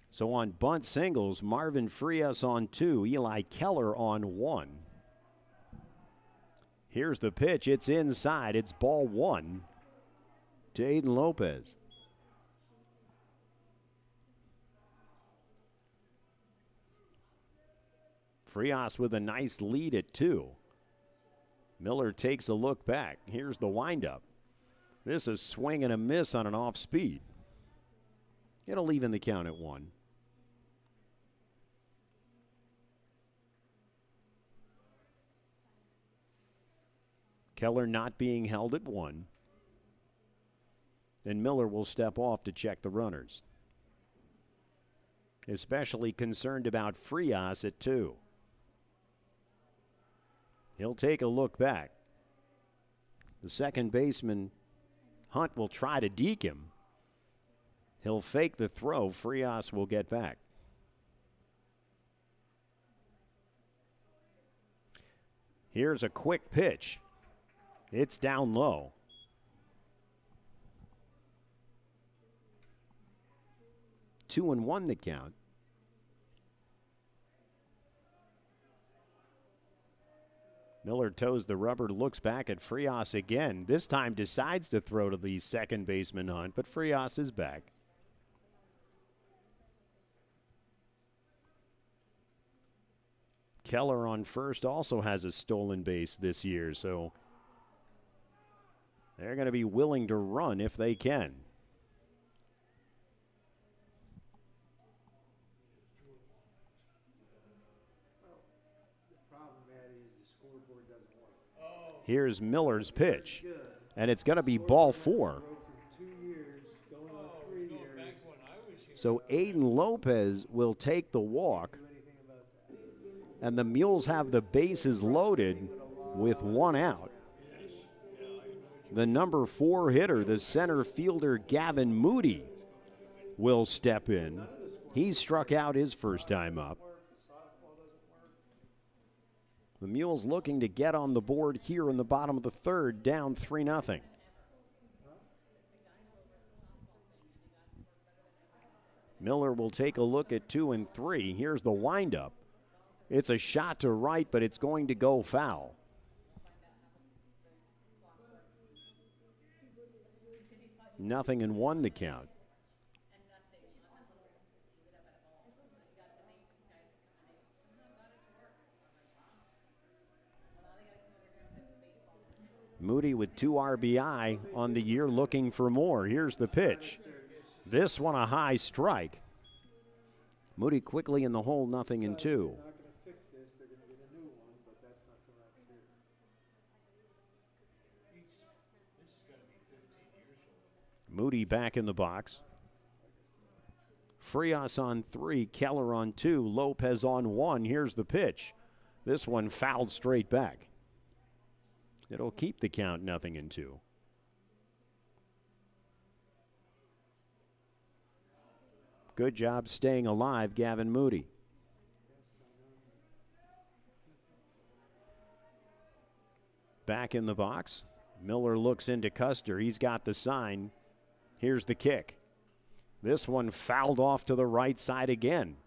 So on bunt singles, Marvin Frias on 2, Eli Keller on 1. Here's the pitch. It's inside. It's ball 1 to Aiden Lopez. Frias with a nice lead at 2. Miller takes a look back. Here's the windup. This is swing and a miss on an off speed. It'll even the count at 1. Keller not being held at 1. And Miller will step off to check the runners. Especially concerned about Frias at 2. He'll take a look back. The second baseman, Hunt, will try to deke him. He'll fake the throw. Frias will get back. Here's a quick pitch. It's down low. Two and one the count. Miller toes the rubber, looks back at Frias again. This time decides to throw to the second baseman, Hunt, but Frias is back. Keller on first also has a stolen base this year, so they're going to be willing to run if they can. Here's Miller's pitch, and it's going to be ball 4. So Aiden Lopez will take the walk, and the Mules have the bases loaded with one out. The number 4 hitter, the center fielder Gavin Moody, will step in. He struck out his first time up. The Mules looking to get on the board here in the bottom of the third, down 3-0. Miller will take a look at 2 and 3. Here's the windup. It's a shot to right, but it's going to go foul. Nothing and 1 to count. Moody with 2 RBI on the year, looking for more. Here's the pitch. This one a high strike. Moody quickly in the hole, 0-2. Moody back in the box. Frias on 3, Keller on 2, Lopez on 1. Here's the pitch. This one fouled straight back. It'll keep the count 0-2. Good job staying alive, Gavin Moody. Back in the box. Miller looks into Custer. He's got the sign. Here's the kick. This one fouled off to the right side again.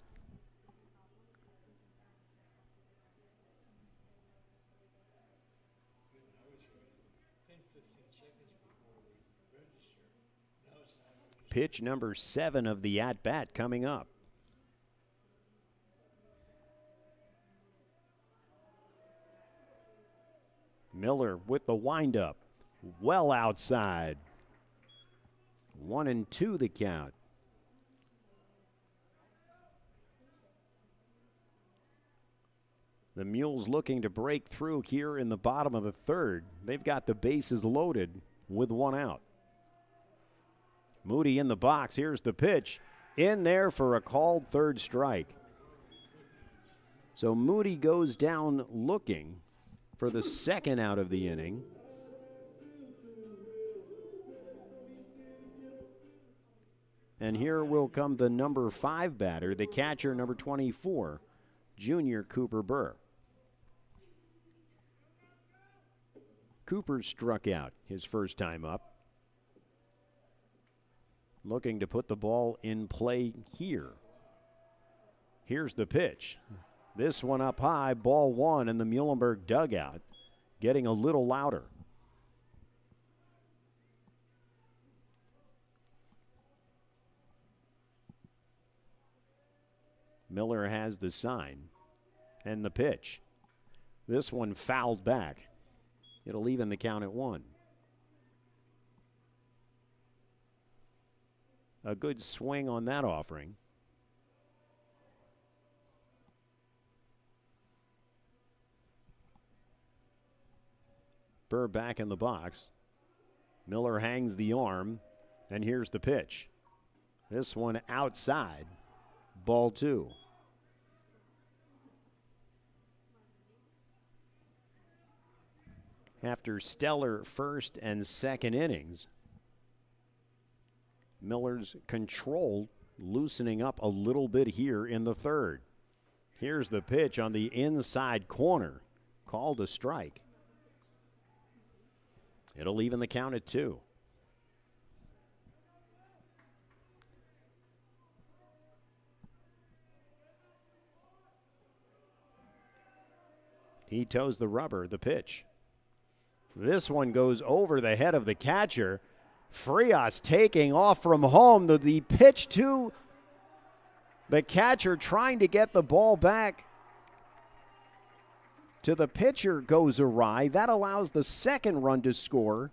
Pitch number 7 of the at-bat coming up. Miller with the windup. Well outside. 1-2 the count. The Mules looking to break through here in the bottom of the third. They've got the bases loaded with 1 out. Moody in the box. Here's the pitch. In there for a called third strike. So Moody goes down looking for the second out of the inning. And here will come the number 5 batter, the catcher, number 24, Junior Cooper Burr. Cooper struck out his first time up. Looking to put the ball in play here. Here's the pitch. This one up high, ball 1 in the Muhlenberg dugout, getting a little louder. Miller has the sign and the pitch. This one fouled back. It'll even the count at 1. A good swing on that offering. Burr back in the box. Miller hangs the arm, and here's the pitch. This one outside. Ball 2. After stellar first and second innings, Miller's control loosening up a little bit here in the third. Here's the pitch on the inside corner. Called a strike. It'll even the count at 2. He toes the rubber, the pitch. This one goes over the head of the catcher. Frias taking off from home. The pitch to the catcher trying to get the ball back to the pitcher goes awry. That allows the second run to score.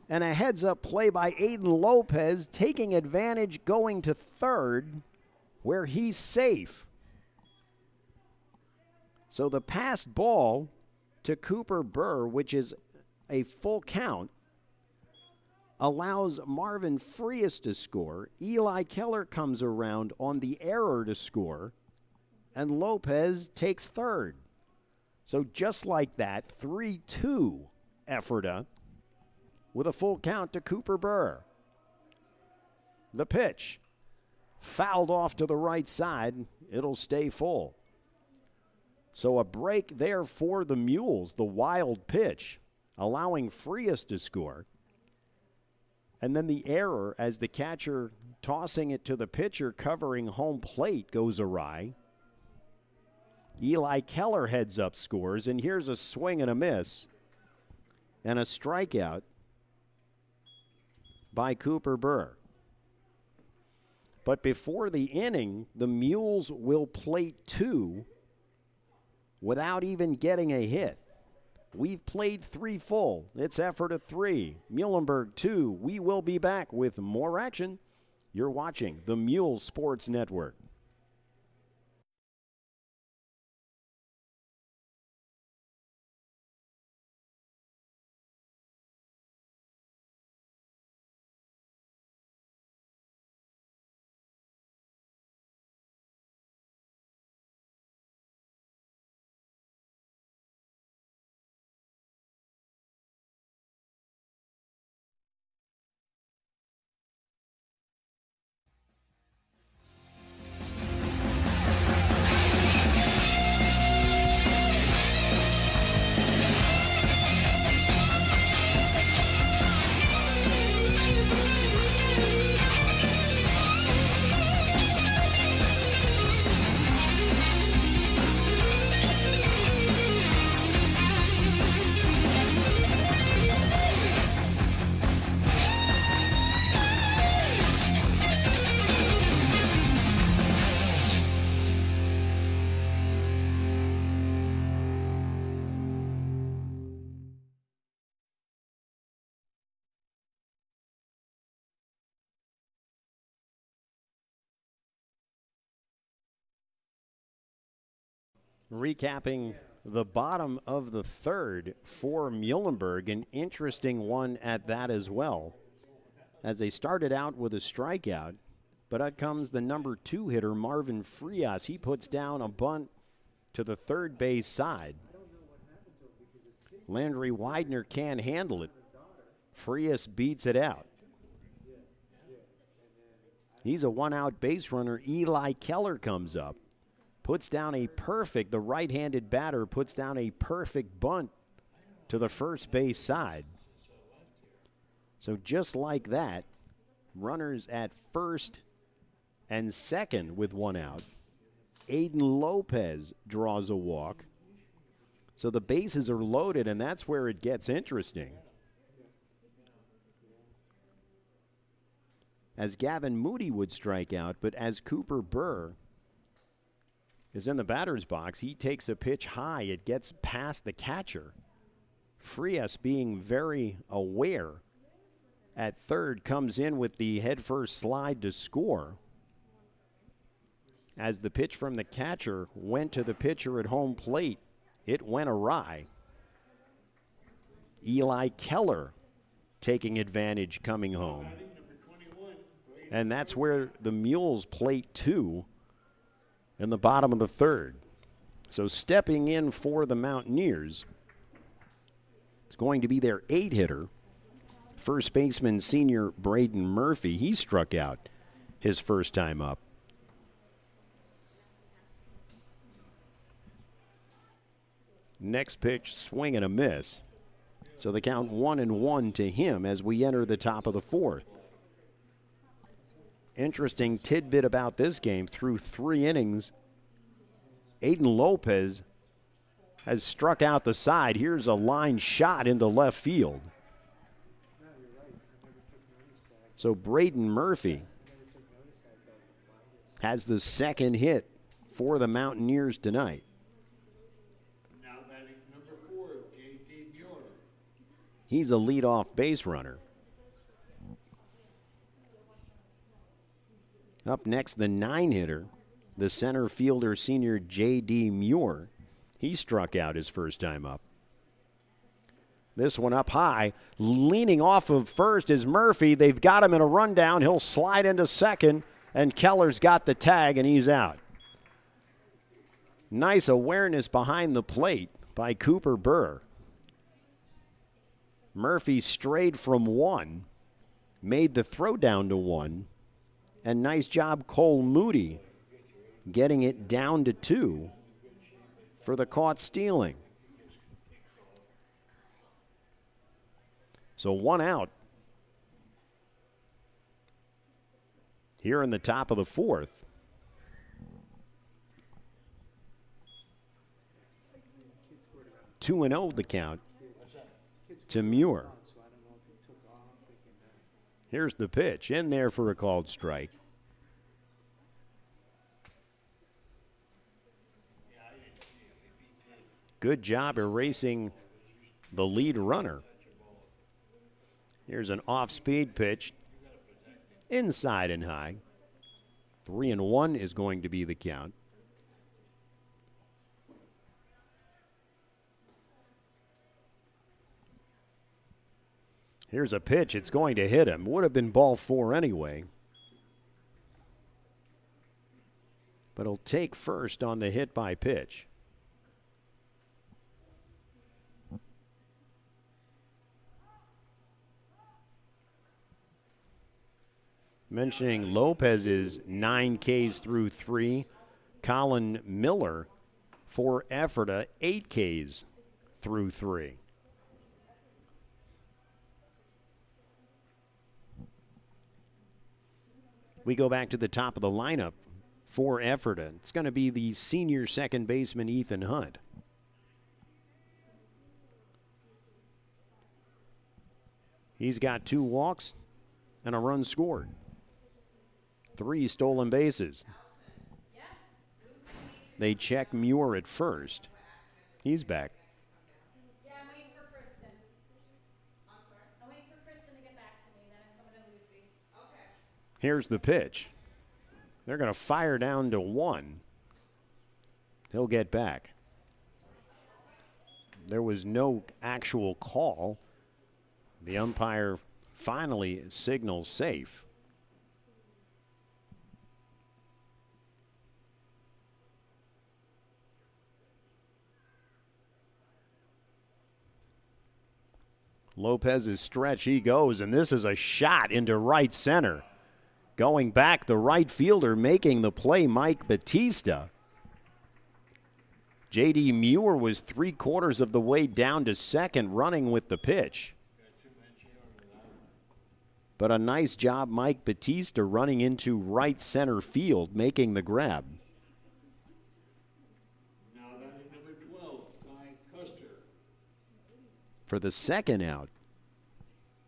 And a heads-up play by Aiden Lopez taking advantage going to third where he's safe. So the passed ball to Cooper Burr, which is a full count, allows Marvin Frias to score. Eli Keller comes around on the error to score, and Lopez takes third. So just like that, 3-2 Ephrata with a full count to Cooper Burr. The pitch, fouled off to the right side. It'll stay full. So a break there for the Mules, the wild pitch, allowing Frias to score. And then the error as the catcher tossing it to the pitcher covering home plate goes awry. Eli Keller heads up, scores, and here's a swing and a miss and a strikeout by Cooper Burr. But before the inning, the Mules will plate 2 without even getting a hit. We've played 3 full. It's Ephrata 3, Muhlenberg 2. We will be back with more action. You're watching the Muhls Sports Network. Recapping the bottom of the third for Muhlenberg, an interesting one at that as well. As they started out with a strikeout, but out comes the number 2 hitter, Marvin Frias. He puts down a bunt to the third base side. Landry Widener can't handle it. Frias beats it out. He's a one-out base runner. Eli Keller comes up. Puts down a perfect, the right-handed batter puts down a perfect bunt to the first base side. So just like that, runners at first and second with one out. Aiden Lopez draws a walk. So the bases are loaded, and that's where it gets interesting. As Gavin Moody would strike out, but as Cooper Burr is in the batter's box, he takes a pitch high. It gets past the catcher. Frias, being very aware at third, comes in with the headfirst slide to score. As the pitch from the catcher went to the pitcher at home plate, it went awry. Eli Keller taking advantage coming home. And that's where the Mules plate 2 in the bottom of the third. So stepping in for the Mountaineers, it's going to be their 8 hitter, first baseman senior Braden Murphy. He struck out his first time up. Next pitch, swing and a miss. So the count 1-1 to him as we enter the top of the fourth. Interesting tidbit about this game, through 3 innings, Aiden Lopez has struck out the side. Here's a line shot into left field. So Braden Murphy has the second hit for the Mountaineers tonight. Now batting number 4, J.D. Muir. He's a leadoff base runner. Up next, the 9 hitter, the center fielder senior J.D. Muir. He struck out his first time up. This one up high. Leaning off of first is Murphy. They've got him in a rundown. He'll slide into second, and Keller's got the tag, and he's out. Nice awareness behind the plate by Cooper Burr. Murphy strayed from one, made the throw down to one, and nice job Cole Moody getting it down to two for the caught stealing. So one out here in the top of the fourth. Two and 0 the count to Muir. Here's the pitch in there for a called strike. Good job erasing the lead runner. Here's an off-speed pitch, inside and high. 3-1 is going to be the count. Here's a pitch. It's going to hit him. Would have been ball 4 anyway. But he'll take first on the hit by pitch. Mentioning Lopez's 9 Ks through 3. Colin Miller for Ephrata, 8 Ks through 3. We go back to the top of the lineup for Ephrata. It's going to be the senior second baseman, Ethan Hunt. He's got 2 walks and a run scored. 3 stolen bases. They check Muir at first. He's back. Yeah, I'm waiting for Kristen. I'm waiting for Kristen to get back to me, then I'm coming to Lucy. Okay. Here's the pitch. They're going to fire down to 1. He'll get back. There was no actual call. The umpire finally signals safe. Lopez's stretch, he goes, and this is a shot into right center. Going back, the right fielder making the play, Mike Batista. J.D. Muir was 3/4 of the way down to second, running with the pitch. But a nice job, Mike Batista, running into right center field, making the grab. Now batting number 12, Ty Custer. For the second out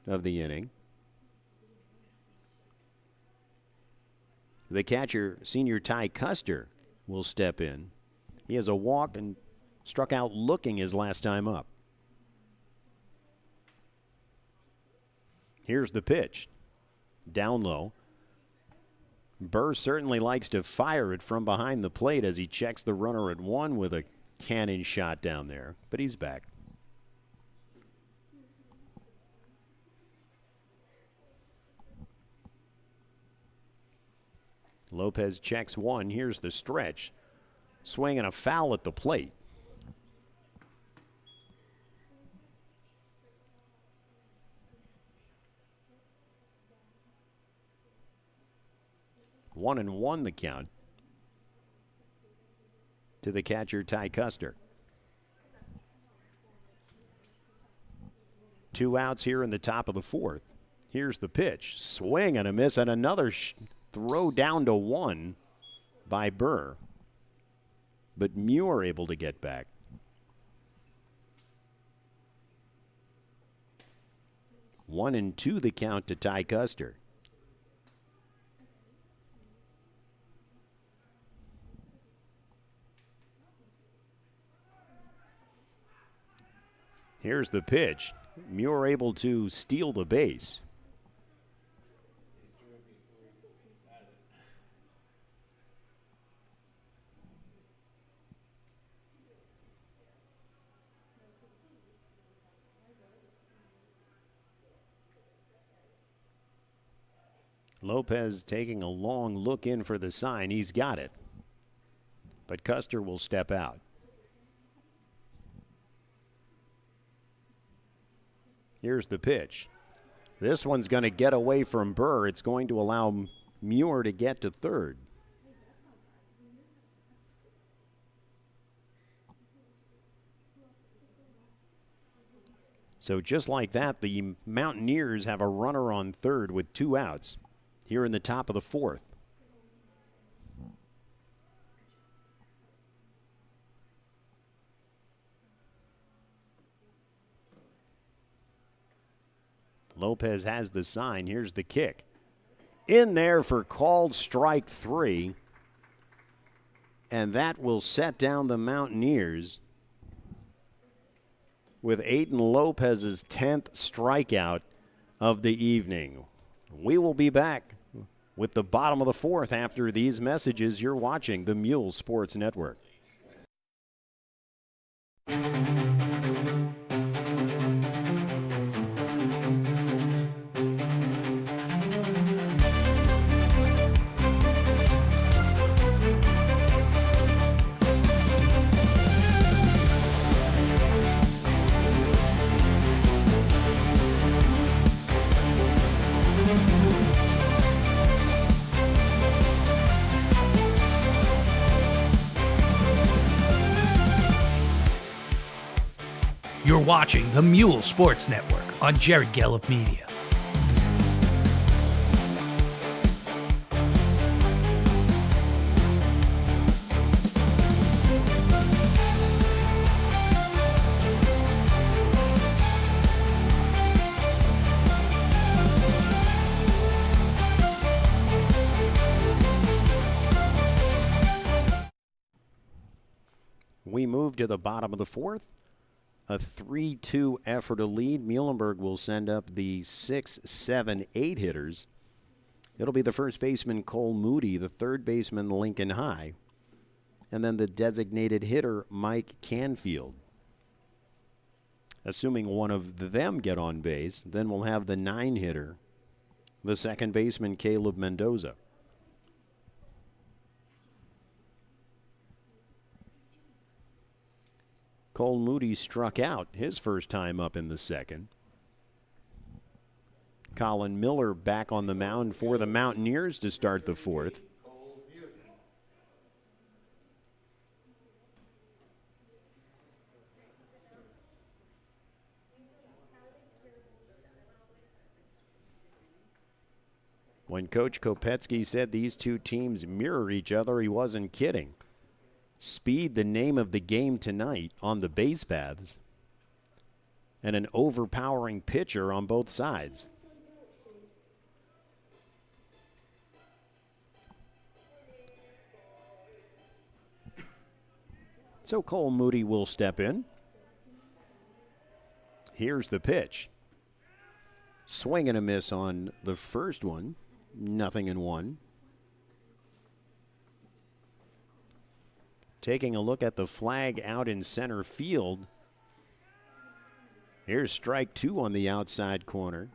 of the inning. The catcher, senior Ty Custer, will step in. He has a walk and struck out looking his last time up. Here's the pitch. Down low. Burr certainly likes to fire it from behind the plate as he checks the runner at 1 with a cannon shot down there, but he's back. Lopez checks 1. Here's the stretch. Swing and a foul at the plate. One and one the count to the catcher, Ty Custer. 2 outs here in the top of the fourth. Here's the pitch. Swing and a miss, and another throw down to 1 by Burr. But Muir able to get back. One and 2 the count to Ty Custer. Here's the pitch. Muir able to steal the base. Lopez taking a long look in for the sign. He's got it. But Custer will step out. Here's the pitch. This one's going to get away from Burr. It's going to allow Muir to get to third. So just like that, the Mountaineers have a runner on third with 2 outs here in the top of the 4th. Lopez has the sign. Here's the kick. In there for called strike 3. And that will set down the Mountaineers with Aiden Lopez's 10th strikeout of the evening. We will be back with the bottom of the 4th after these messages. You're watching the Muhls Sports Network. You're watching the Muhls Sports Network on Jerry Gallup Media. We move to the bottom of the 4th. A 3-2 Ephrata lead. Muhlenberg will send up the 6, 7, 8 hitters. It'll be the first baseman, Cole Moody, the third baseman, Lincoln High, and then the designated hitter, Mike Canfield. Assuming one of them get on base, then we'll have the 9 hitter, the second baseman, Caleb Mendoza. Cole Moody struck out his first time up in the second. Colin Miller back on the mound for the Mountaineers to start the 4th. When Coach Kopetsky said these two teams mirror each other, he wasn't kidding. Speed, the name of the game tonight on the base paths, and an overpowering pitcher on both sides. So Cole Moody will step in. Here's the pitch. Swing and a miss on the first one. 0-1. Taking a look at the flag out in center field. Here's strike 2 on the outside corner.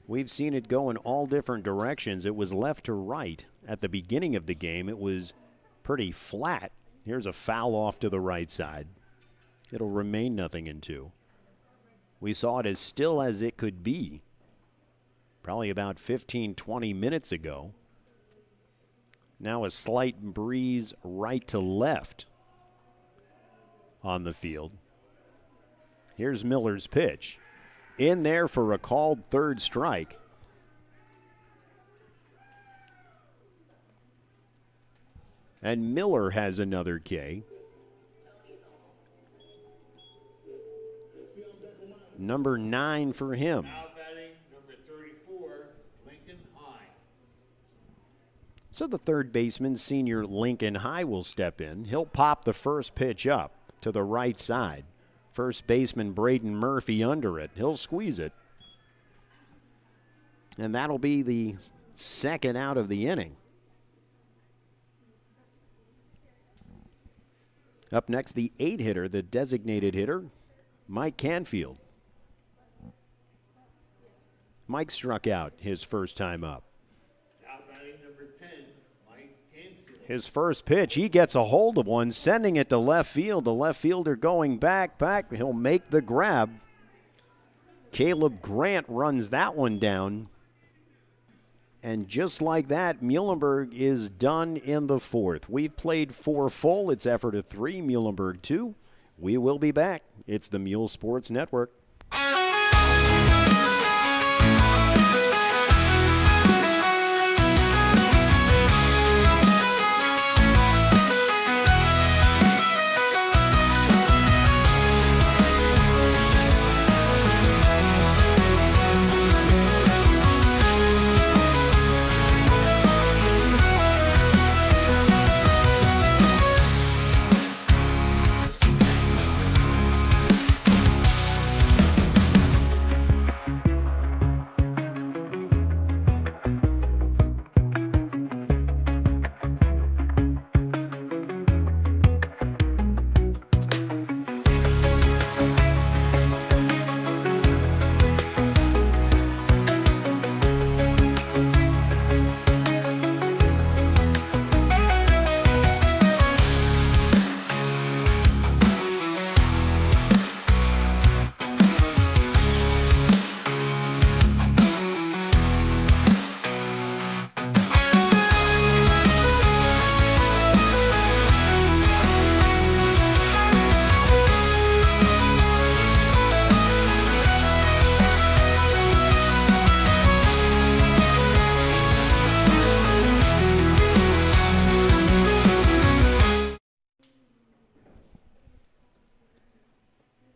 We've seen it go in all different directions. It was left to right at the beginning of the game. It was pretty flat. Here's a foul off to the right side. It'll remain 0-2. We saw it as still as it could be probably about 15-20 minutes ago. Now a slight breeze right to left on the field. Here's Miller's pitch. In there for a called third strike. And Miller has another K. Number 9 for him. Now batting number 34, Lincoln High. So the third baseman, senior Lincoln High, will step in. He'll pop the first pitch up to the right side. First baseman Braden Murphy under it. He'll squeeze it. And that'll be the second out of the inning. Up next, the 8 hitter, the designated hitter, Mike Canfield. Mike struck out his first time up. Now batting number 10, Mike Canfield. His first pitch, he gets a hold of one, sending it to left field. The left fielder going back. He'll make the grab. Caleb Grant runs that one down. And just like that, Muhlenberg is done in the fourth. We've played 4 full. It's Ephrata 3, Muhlenberg 2. We will be back. It's the Muhls Sports Network.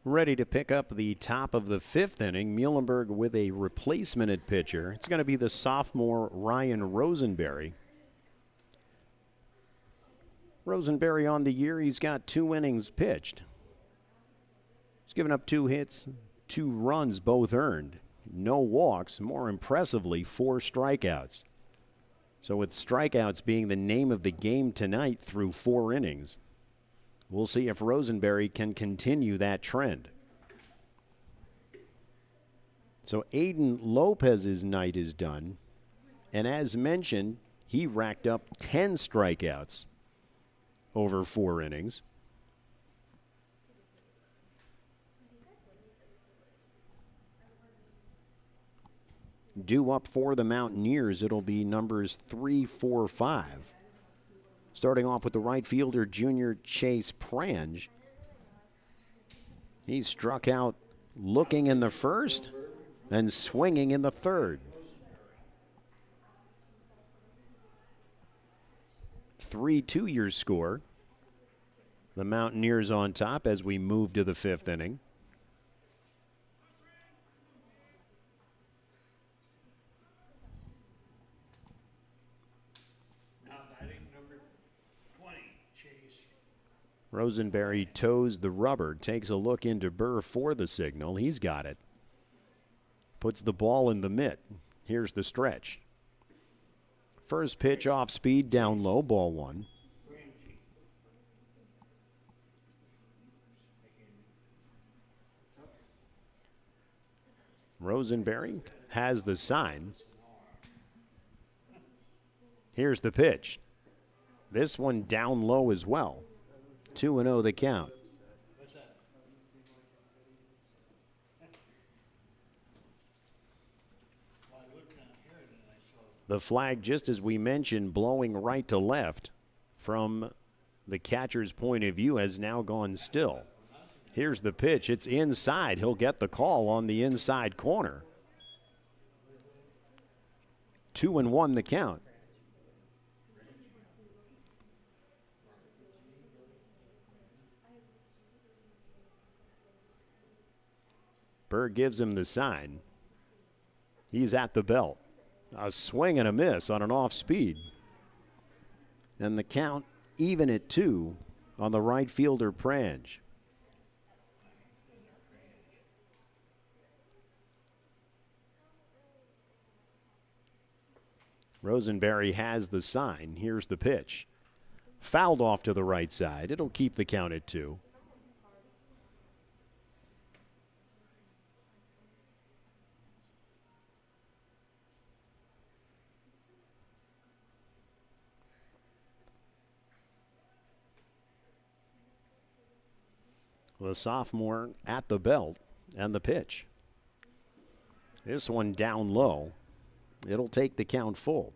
Ready to pick up the top of the 5th inning. Muhlenberg with a replacement at pitcher. It's going to be the sophomore Ryan Rosenberry. Rosenberry on the year, he's got 2 innings pitched. He's given up 2 hits, 2 runs, both earned. No walks, more impressively, 4 strikeouts. So with strikeouts being the name of the game tonight through 4 innings, we'll see if Rosenberry can continue that trend. So Aiden Lopez's night is done. And as mentioned, he racked up 10 strikeouts over 4 innings. Due up for the Mountaineers, it'll be numbers 3, 4, 5. Starting off with the right fielder, junior Chase Prange. He struck out looking in the first and swinging in the third. 3-2 your score. The Mountaineers on top as we move to the 5th inning. Rosenberry toes the rubber, takes a look into Burr for the signal. He's got it. Puts the ball in the mitt. Here's the stretch. First pitch off speed, down low, ball 1. Rosenberry has the sign. Here's the pitch. This one down low as well. 2-0 the count. The flag, just as we mentioned, blowing right to left from the catcher's point of view, has now gone still. Here's the pitch. It's inside. He'll get the call on the inside corner. 2-1 the count. Burr gives him the sign. He's at the belt. A swing and a miss on an off speed. And the count even at 2 on the right fielder Prange. Rosenberry has the sign. Here's the pitch. Fouled off to the right side. It'll keep the count at 2. The sophomore at the belt and the pitch. This one down low. It'll take the count full.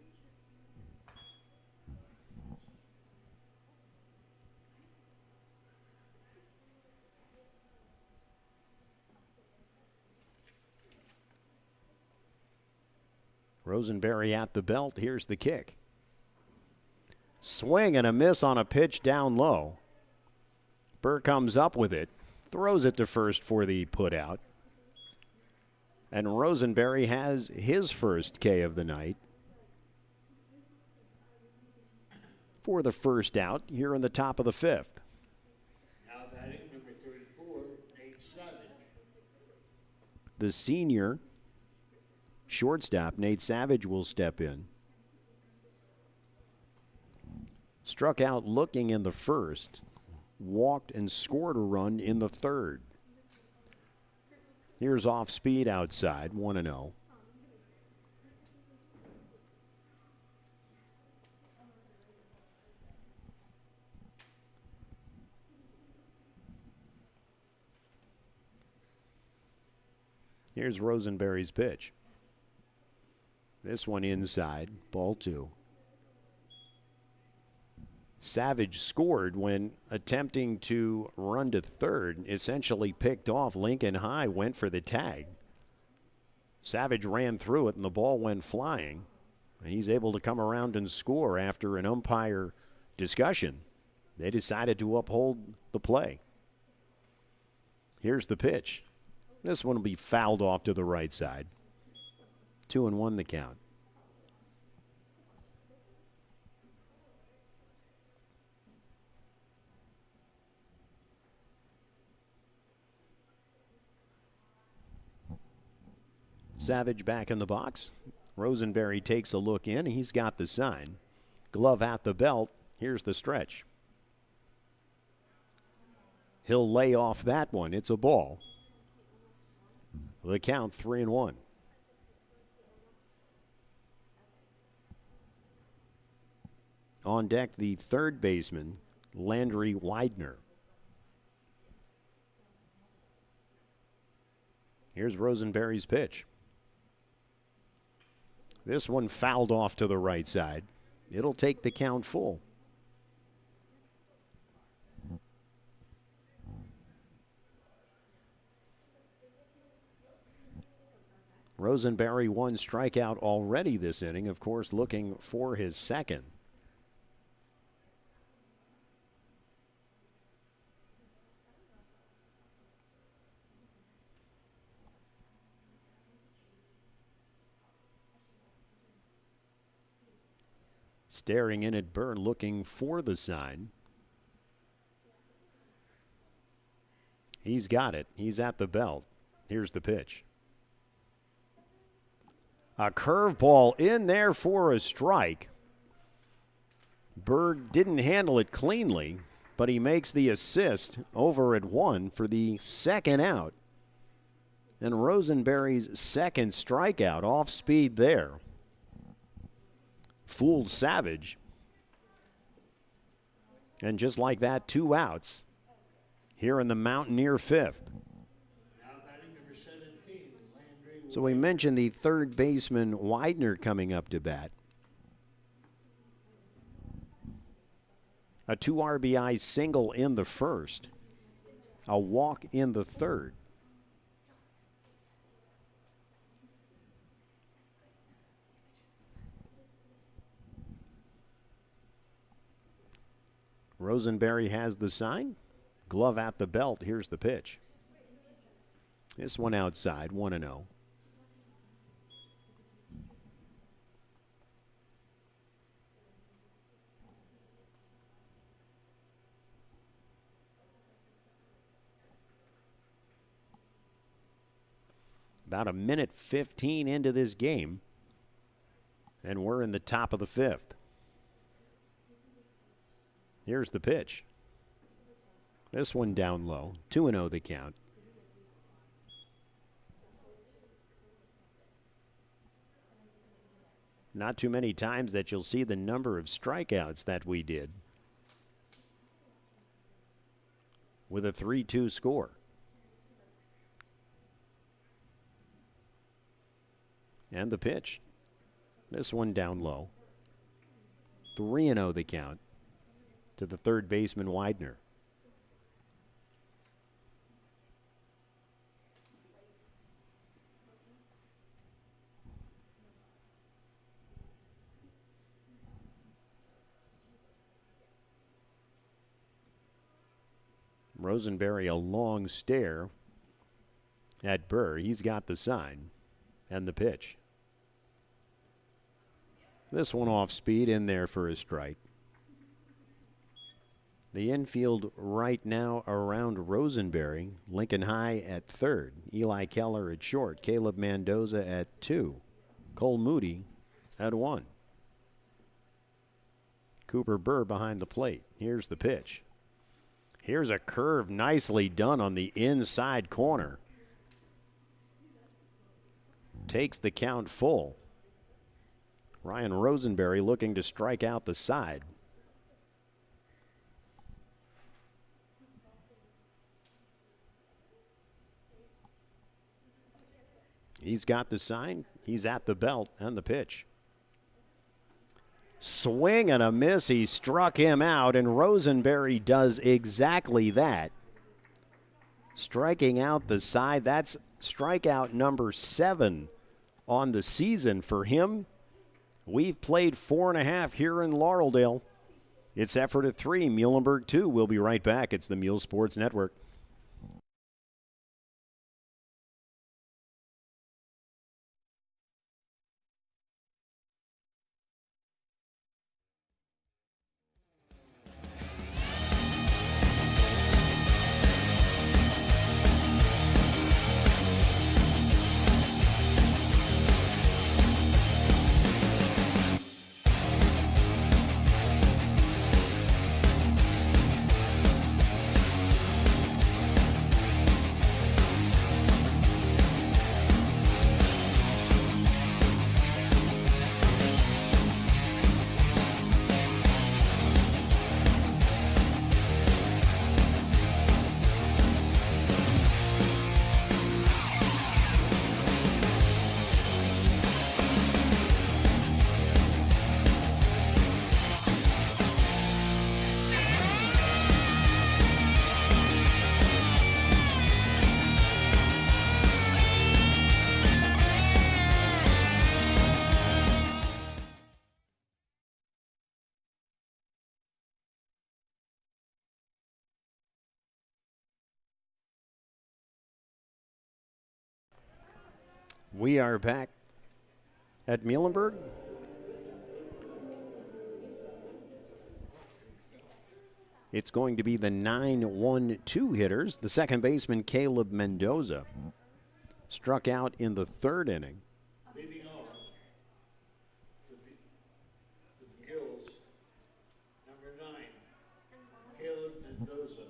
Rosenberry at the belt. Here's the kick. Swing and a miss on a pitch down low. Burr comes up with it, throws it to first for the putout. And Rosenberry has his first K of the night. For the first out here in the top of the fifth. Now batting number 34, Nate Savage. The senior shortstop, Nate Savage, will step in. Struck out looking in the first, walked and scored a run in the third. Here's off speed outside, 1-0. Here's Rosenberry's pitch. This one inside, ball 2. Savage scored when attempting to run to third, essentially picked off Lincoln High, went for the tag. Savage ran through it and the ball went flying. And he's able to come around and score after an umpire discussion. They decided to uphold the play. Here's the pitch. This one will be fouled off to the right side. 2-1 the count. Savage back in the box. Rosenberry takes a look in. He's got the sign. Glove at the belt. Here's the stretch. He'll lay off that one. It's a ball. The count 3-1. On deck, the third baseman, Landry Widener. Here's Rosenberry's pitch. This one fouled off to the right side. It'll take the count full. Rosenberry one strikeout already this inning, of course, looking for his second. Staring in at Burr, looking for the sign. He's got it. He's at the belt. Here's the pitch. A curveball in there for a strike. Burr didn't handle it cleanly, but he makes the assist over at 1 for the second out. And Rosenberry's second strikeout, off speed there. Fooled Savage. And just like that, 2 outs here in the Mountaineer fifth. Now batting number 17, Landry. So we mentioned the third baseman Widener coming up to bat. A 2 RBI single in the first. A walk in the third. Rosenberry has the sign. Glove at the belt. Here's the pitch. This one outside, 1-0. About a minute 15 into this game, and we're in the top of the fifth. Here's the pitch. This one down low. 2-0 the count. Not too many times that you'll see the number of strikeouts that we did. with a 3-2 score. And the pitch. This one down low. 3-0 the count to the third baseman, Widener. Rosenberry, a long stare at Burr. He's got the sign and the pitch. This one off speed, in there for a strike. The infield right now around Rosenberry. Lincoln High at third. Eli Keller at short. Caleb Mendoza at 2. Cole Moody at 1. Cooper Burr behind the plate. Here's the pitch. Here's a curve nicely done on the inside corner. Takes the count full. Ryan Rosenberry looking to strike out the side. He's got the sign. He's at the belt and the pitch. Swing and a miss. He struck him out, and Rosenberry does exactly that. Striking out the side. That's strikeout number 7 on the season for him. We've played 4.5 here in Laureldale. It's Ephrata 3, Muhlenberg 2. We'll be right back. It's the Muhls Sports Network. We are back at Muhlenberg. It's going to be the 9-1-2 hitters. The second baseman, Caleb Mendoza, struck out in the third inning. Leading off the Muhls, number 9, Caleb Mendoza.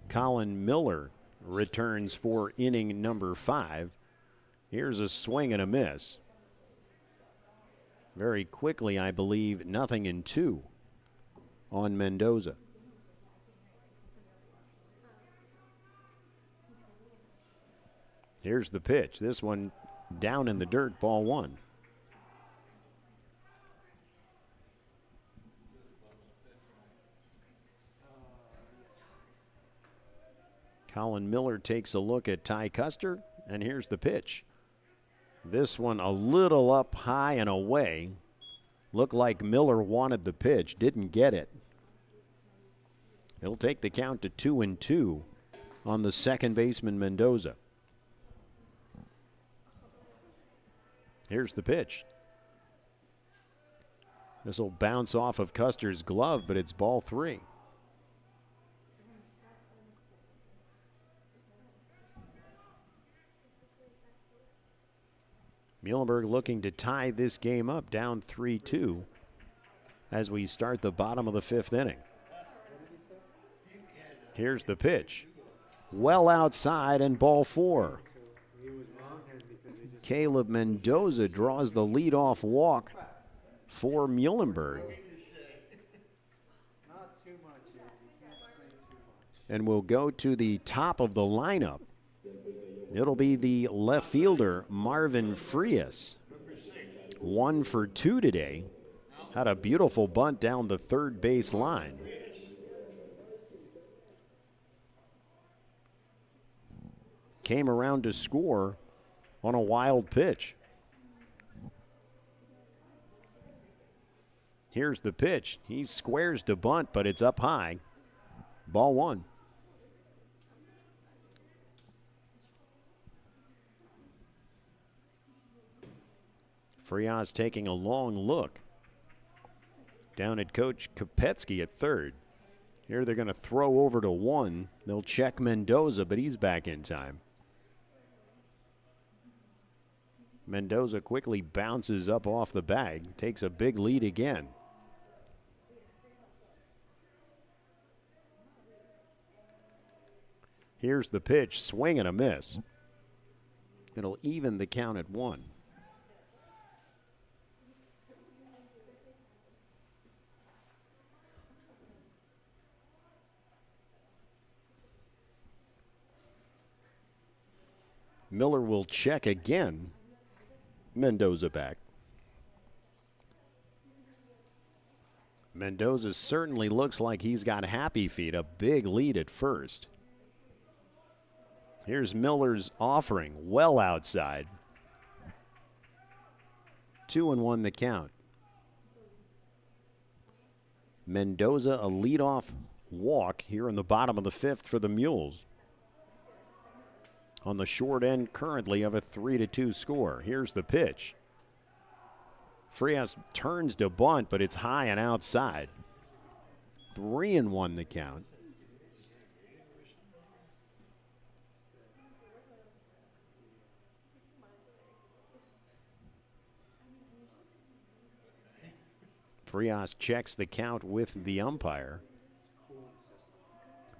Colin Miller returns for inning number 5. Here's a swing and a miss. Very quickly, I believe, 0-2 on Mendoza. Here's the pitch. This one down in the dirt, ball 1. Colin Miller takes a look at Ty Custer, and here's the pitch. This one a little up high and away. Looked like Miller wanted the pitch, didn't get it. It'll take the count to 2-2 on the second baseman, Mendoza. Here's the pitch. This will bounce off of Custer's glove, but it's ball 3. Muhlenberg looking to tie this game up, down 3-2 as we start the bottom of the 5th inning. Here's the pitch. Well outside and ball 4. Caleb Mendoza draws the leadoff walk for Muhlenberg. Not too much. You can't say too much. And we'll go to the top of the lineup. It'll be the left fielder, Marvin Frias. 1 for 2 today. Had a beautiful bunt down the third base line. Came around to score on a wild pitch. Here's the pitch. He squares to bunt, but it's up high. Ball 1. Frias taking a long look down at Coach Kopetsky at third. Here they're going to throw over to 1. They'll check Mendoza, but he's back in time. Mendoza quickly bounces up off the bag, takes a big lead again. Here's the pitch, swing and a miss. It'll even the count at 1. Miller will check again. Mendoza back. Mendoza certainly looks like he's got happy feet, a big lead at first. Here's Miller's offering, well outside. 2-1 the count. Mendoza a leadoff walk here in the bottom of the 5th for the Mules. On the short end currently of a 3-2 score. Here's the pitch. Frias turns to bunt, but it's high and outside. 3-1 the count. Frias checks the count with the umpire.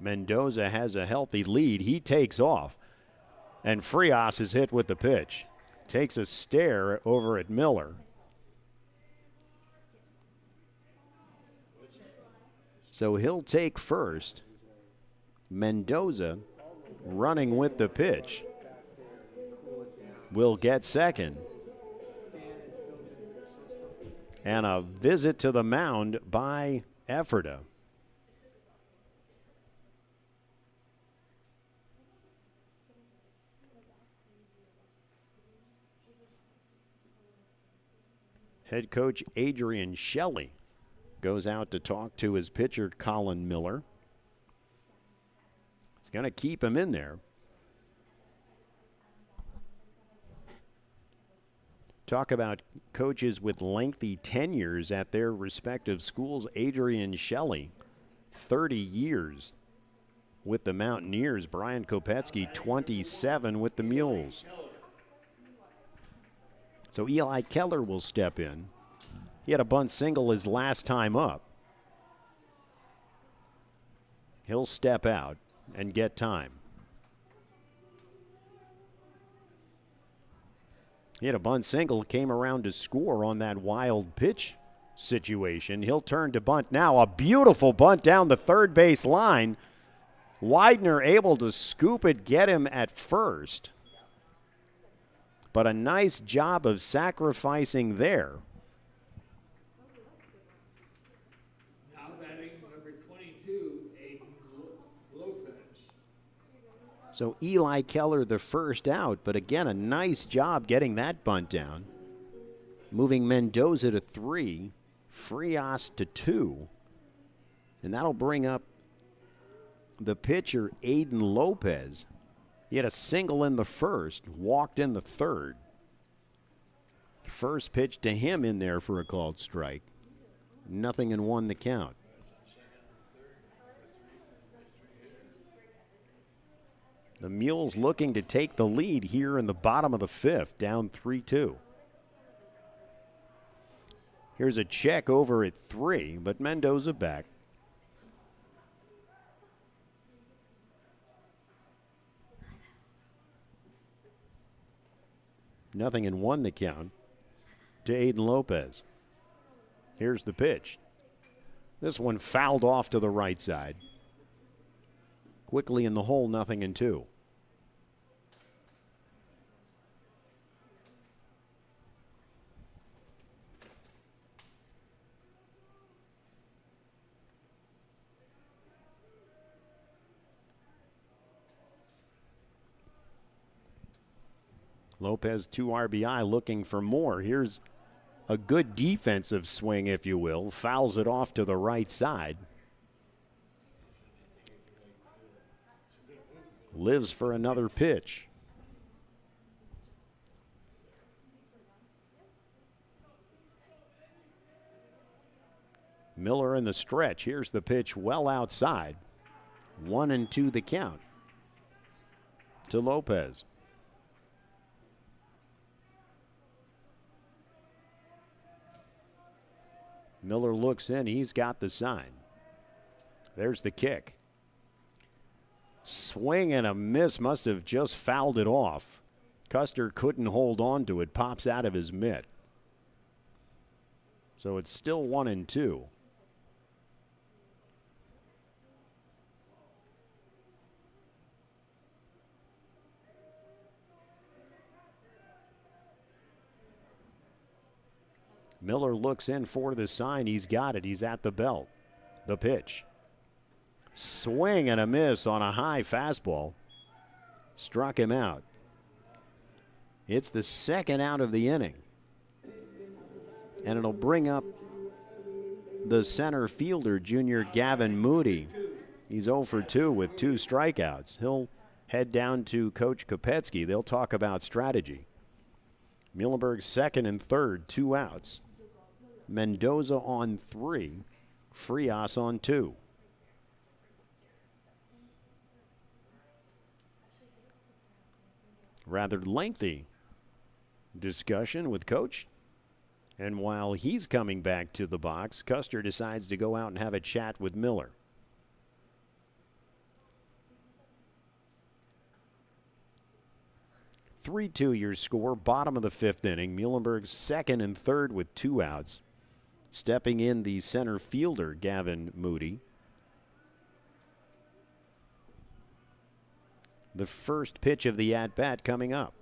Mendoza has a healthy lead. He takes off. And Frias is hit with the pitch. Takes a stare over at Miller. So he'll take first. Mendoza, running with the pitch, will get second. And a visit to the mound by Ephrata. Head coach Adrian Shelley goes out to talk to his pitcher, Colin Miller. He's going to keep him in there. Talk about coaches with lengthy tenures at their respective schools. Adrian Shelley, 30 years with the Mountaineers. Brian Kopetsky, 27 with the Muhls. So Eli Keller will step in. He had a bunt single his last time up. He'll step out and get time. He had a bunt single, came around to score on that wild pitch situation. He'll turn to bunt now. A beautiful bunt down the third base line. Widener able to scoop it, get him at first. But a nice job of sacrificing there. Now batting number 22, Aiden Lopez. So Eli Keller the first out, but again, a nice job getting that bunt down. Moving Mendoza to 3, Frias to 2. And that'll bring up the pitcher, Aiden Lopez. He had a single in the first, walked in the third. First pitch to him in there for a called strike. 0-1 the count. The Mules looking to take the lead here in the bottom of the 5th, down 3-2. Here's a check over at 3, but Mendoza back. Nothing in 1 the count to Aiden Lopez. Here's the pitch. This one fouled off to the right side. quickly in the hole, 0-2. Lopez 2 RBI, looking for more. Here's a good defensive swing, if you will. Fouls it off to the right side. Lives for another pitch. Miller in the stretch. Here's the pitch well outside. 1-2 the count to Lopez. Miller looks in. He's got the sign. There's the kick. Swing and a miss. Must have just fouled it off. Custer couldn't hold on to it. Pops out of his mitt. So it's still 1-2. Miller looks in for the sign. He's got it. He's at the belt. The pitch. Swing and a miss on a high fastball. Struck him out. It's the second out of the inning. And it'll bring up the center fielder, junior Gavin Moody. He's 0 for 2 with 2 strikeouts. He'll head down to Coach Kopetsky. They'll talk about strategy. Muhlenberg second and third, 2 outs. Mendoza on 3. Frias on 2. Rather lengthy discussion with Coach. And while he's coming back to the box, Custer decides to go out and have a chat with Miller. (3-2) your score, bottom of the 5th inning. Muhlenberg second and third with 2 outs. Stepping in the center fielder, Gavin Moody. The first pitch of the at-bat coming up.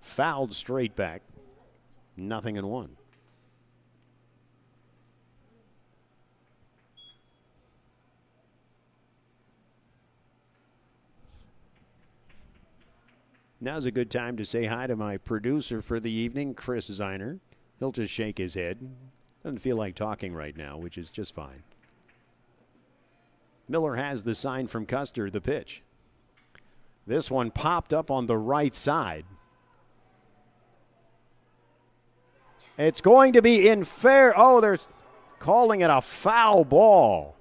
Fouled straight back. 0-1. Now's a good time to say hi to my producer for the evening, Chris Zeiner. He'll just shake his head. Doesn't feel like talking right now, which is just fine. Miller has the sign from Custer, the pitch. This one popped up on the right side. It's going to be in fair. Oh, they're calling it a foul ball.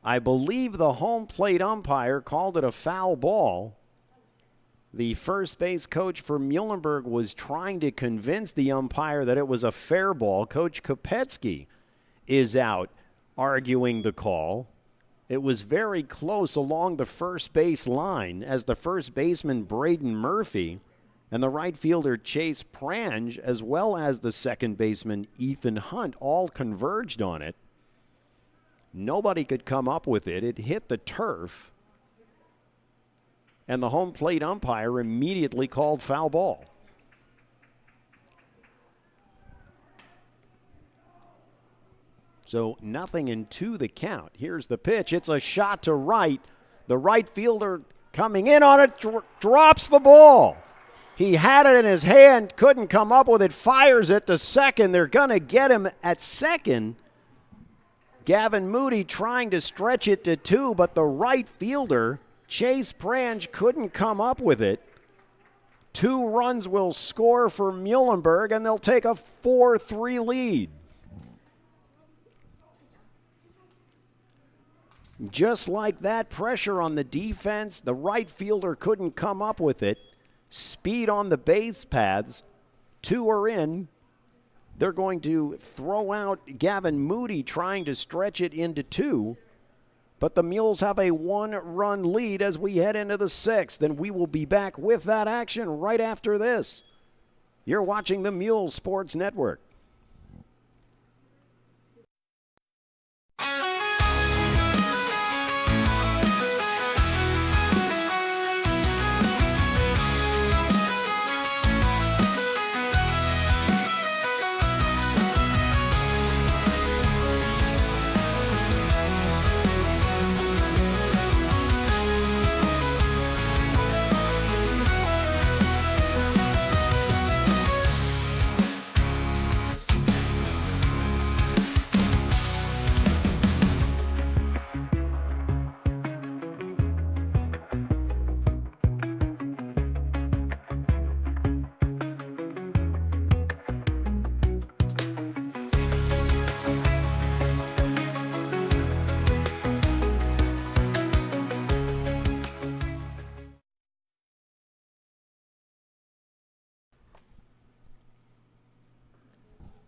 I believe the home plate umpire called it a foul ball. The first base coach for Muhlenberg was trying to convince the umpire that it was a fair ball. Coach Kopetsky is out arguing the call. It was very close along the first base line as the first baseman Braden Murphy and the right fielder Chase Prange, as well as the second baseman Ethan Hunt, all converged on it. Nobody could come up with it. It hit the turf. And the home plate umpire immediately called foul ball. So 0-2 the count. Here's the pitch. It's a shot to right. The right fielder coming in on it, drops the ball. He had it in his hand, couldn't come up with it, fires it to second. They're going to get him at second. Gavin Moody trying to stretch it to 2, but the right fielder, Chase Prange, couldn't come up with it. 2 runs will score for Muhlenberg, and they'll take a 4-3 lead. Just like that, pressure on the defense. The right fielder couldn't come up with it. Speed on the base paths. 2 are in. They're going to throw out Gavin Moody trying to stretch it into 2. But the Mules have a 1-run lead as we head into the 6th. And we will be back with that action right after this. You're watching the Mules Sports Network.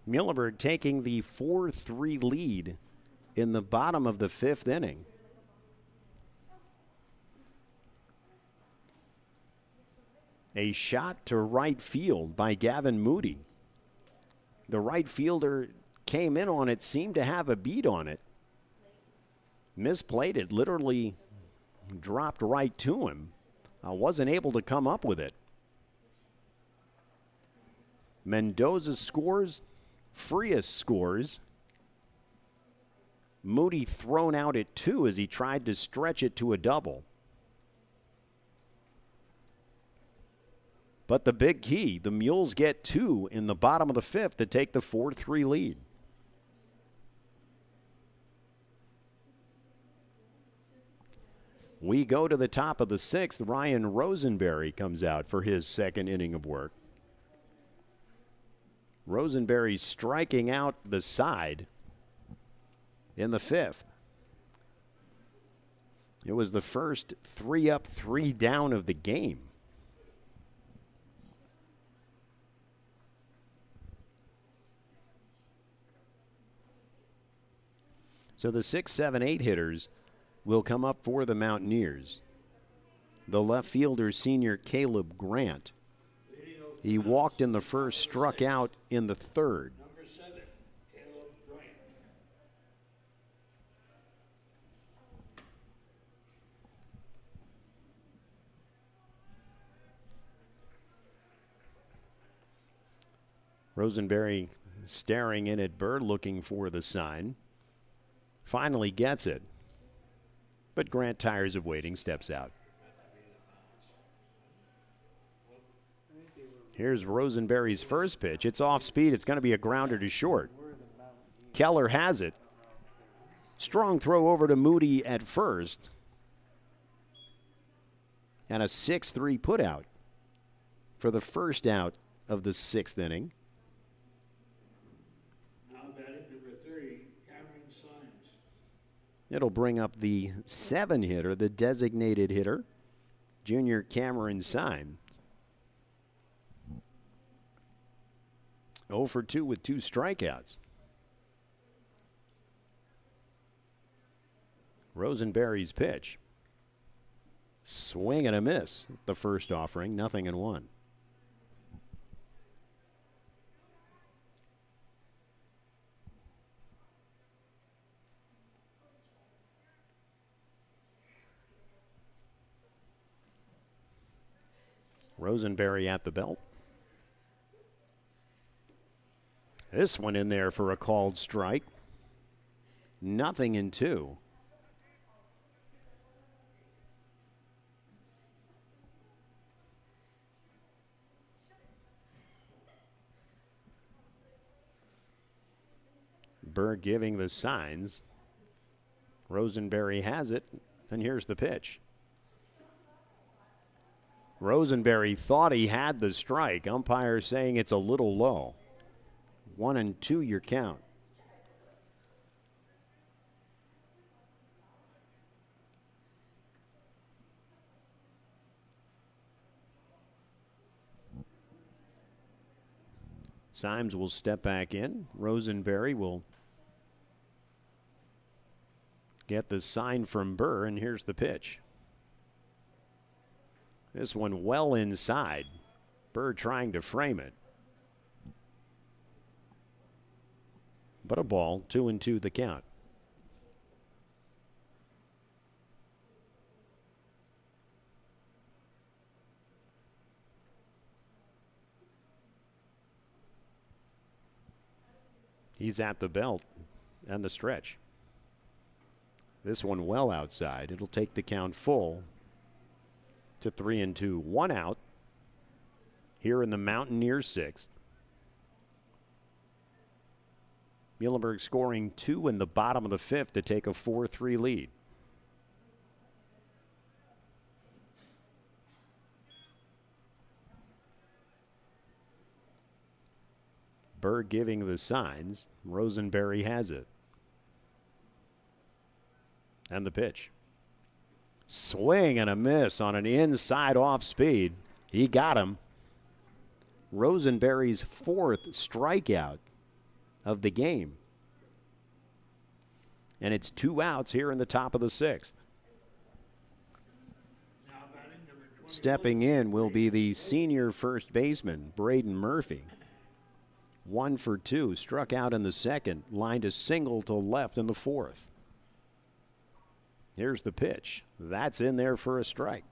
Muhlenberg taking the 4-3 lead in the bottom of the 5th inning. A shot to right field by Gavin Moody. The right fielder came in on it, seemed to have a beat on it. Misplayed it, literally dropped right to him. Wasn't able to come up with it. Mendoza scores. Frias scores. Moody thrown out at 2 as he tried to stretch it to a double. But the big key, the Mules get 2 in the bottom of the 5th to take the 4-3 lead. We go to the top of the 6th. Ryan Rosenberry comes out for his 2nd inning of work. Rosenberry striking out the side in the 5th. It was the first 3 up, 3 down of the game. So the 6, 7, 8 hitters will come up for the Mountaineers. The left fielder, senior Caleb Grant. He walked in the first, struck out in the 3rd. Number 7, Caleb Grant. Rosenberry staring in at Burr, looking for the sign. Finally gets it. But Grant tires of waiting, steps out. Here's Rosenberry's first pitch. It's off speed. It's going to be a grounder to short. Keller has it. Strong throw over to Moody at first. And a 6-3 putout for the first out of the 6th inning. Now batting number 30, Cameron Symes. It'll bring up the 7 hitter, the designated hitter, junior Cameron Symes. 0 for 2 with 2 strikeouts. Rosenberry's pitch. Swing and a miss. The first offering, 0-1. Rosenberry at the belt. This one in there for a called strike. 0-2. Burr giving the signs. Rosenberry has it, and here's the pitch. Rosenberry thought he had the strike. Umpire saying it's a little low. 1-2 your count. Symes will step back in. Rosenberry will get the sign from Burr, and here's the pitch. This one well inside. Burr trying to frame it. But a ball, 2-2 the count. He's at the belt and the stretch. This one well outside. It'll take the count full to 3-2. 1 out here in the Mountaineers 6th. Muhlenberg scoring 2 in the bottom of the 5th to take a 4-3 lead. Burr giving the signs. Rosenberry has it. And the pitch. Swing and a miss on an inside off speed. He got him. Rosenberry's 4th strikeout. of the game. And it's 2 outs here in the top of the 6th. Stepping in will be the senior first baseman, Braden Murphy. 1 for 2, struck out in the 2nd, lined a single to left in the 4th. Here's the pitch. That's in there for a strike.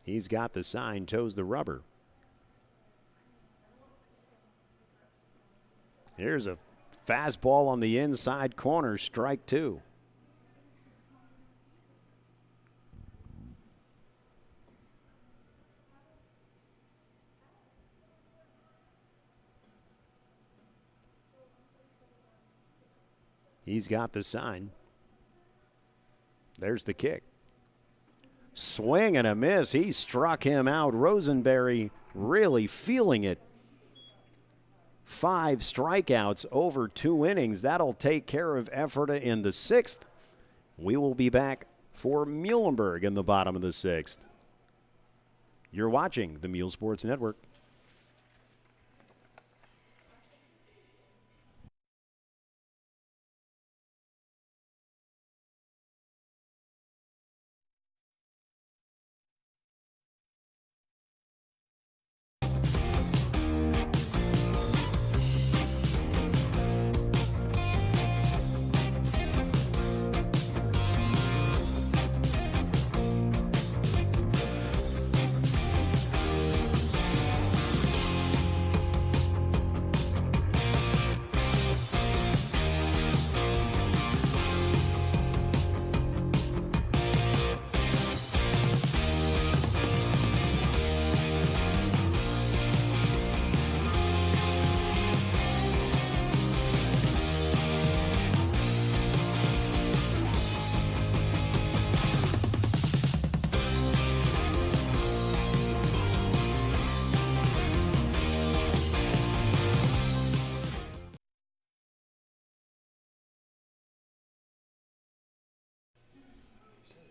He's got the sign, toes the rubber. Here's a fastball on the inside corner, strike 2. He's got the sign. There's the kick. Swing and a miss. He struck him out. Rosenberry really feeling it. 5 strikeouts over 2 innings. That'll take care of Ephrata in the 6th. We will be back for Muhlenberg in the bottom of the 6th. You're watching the Muhls Sports Network.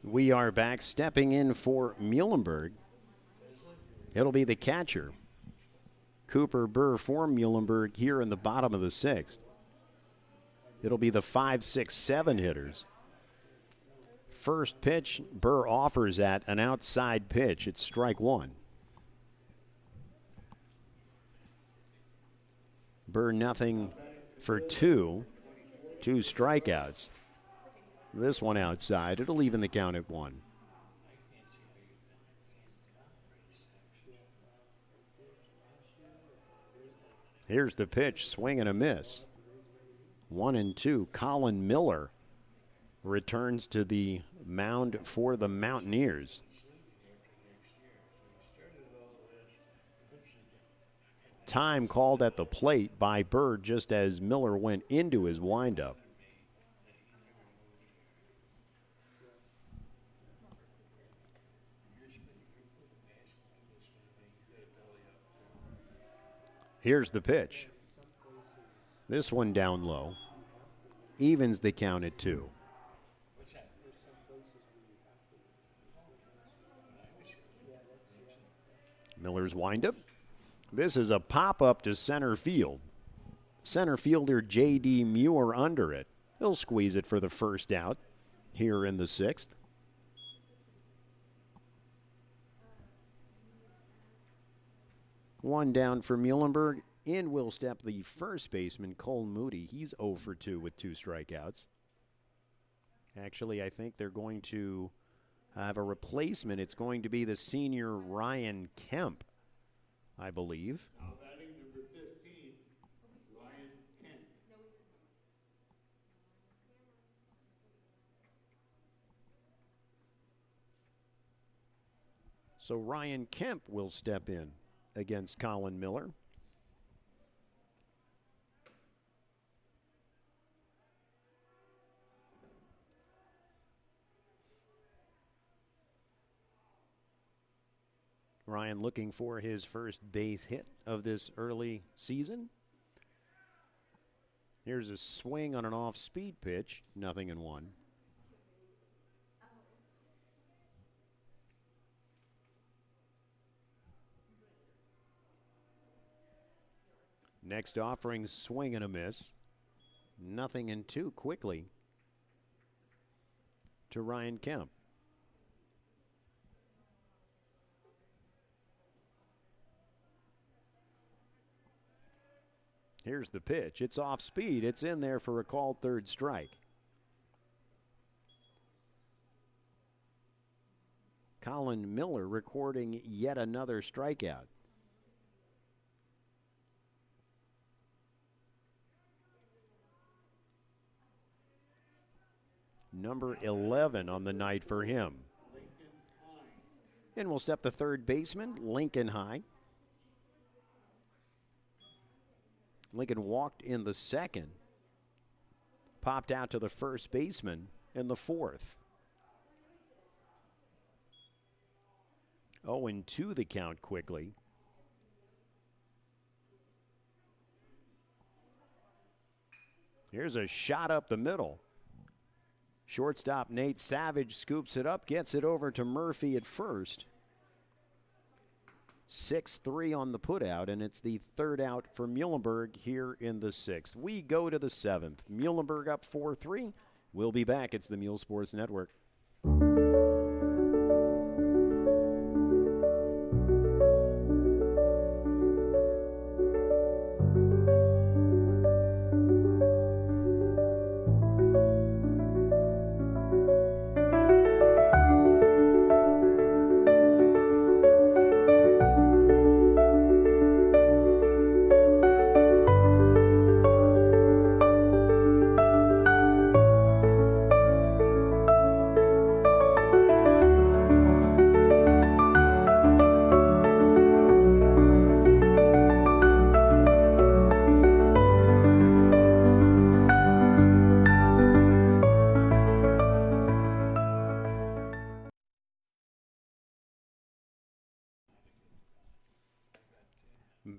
We are back. Stepping in for Muhlenberg, it'll be the catcher, Cooper Burr, for Muhlenberg here in the bottom of the 6th. It'll be the 5, 6, 7 hitters. First pitch, Burr offers at an outside pitch. It's strike 1. Burr nothing for 2. 2 strikeouts. This one outside. It'll even the count at 1. Here's the pitch. Swing and a miss. 1-2. Colin Miller returns to the mound for the Mountaineers. Time called at the plate by Bird just as Miller went into his windup. Here's the pitch. This one down low. Evens the count at 2. Miller's windup. This is a pop-up to center field. Center fielder J.D. Muir under it. He'll squeeze it for the first out here in the 6th. One down for Muhlenberg. In will step the first baseman, Cole Moody. He's 0 for 2 with 2 strikeouts. Actually, I think they're going to have a replacement. It's going to be the senior Ryan Kemp, I believe. Now batting number 15, Ryan Kent. So Ryan Kemp will step in against Colin Miller. Ryan looking for his first base hit of this early season. Here's a swing on an off-speed pitch, 0-1. Next offering, swing and a miss. 0-2 quickly to Ryan Kemp. Here's the pitch. It's off speed. It's in there for a called third strike. Colin Miller recording yet another strikeout. Number 11 on the night for him. And we'll step the third baseman, Lincoln High. Lincoln walked in the second, popped out to the first baseman in the fourth. 0-2 the count quickly. Here's a shot up the middle. Shortstop Nate Savage scoops it up, gets it over to Murphy at first. 6-3 on the putout, and it's the third out for Muhlenberg here in the sixth. We go to the seventh. Muhlenberg up 4-3. We'll be back. It's the Mule Sports Network.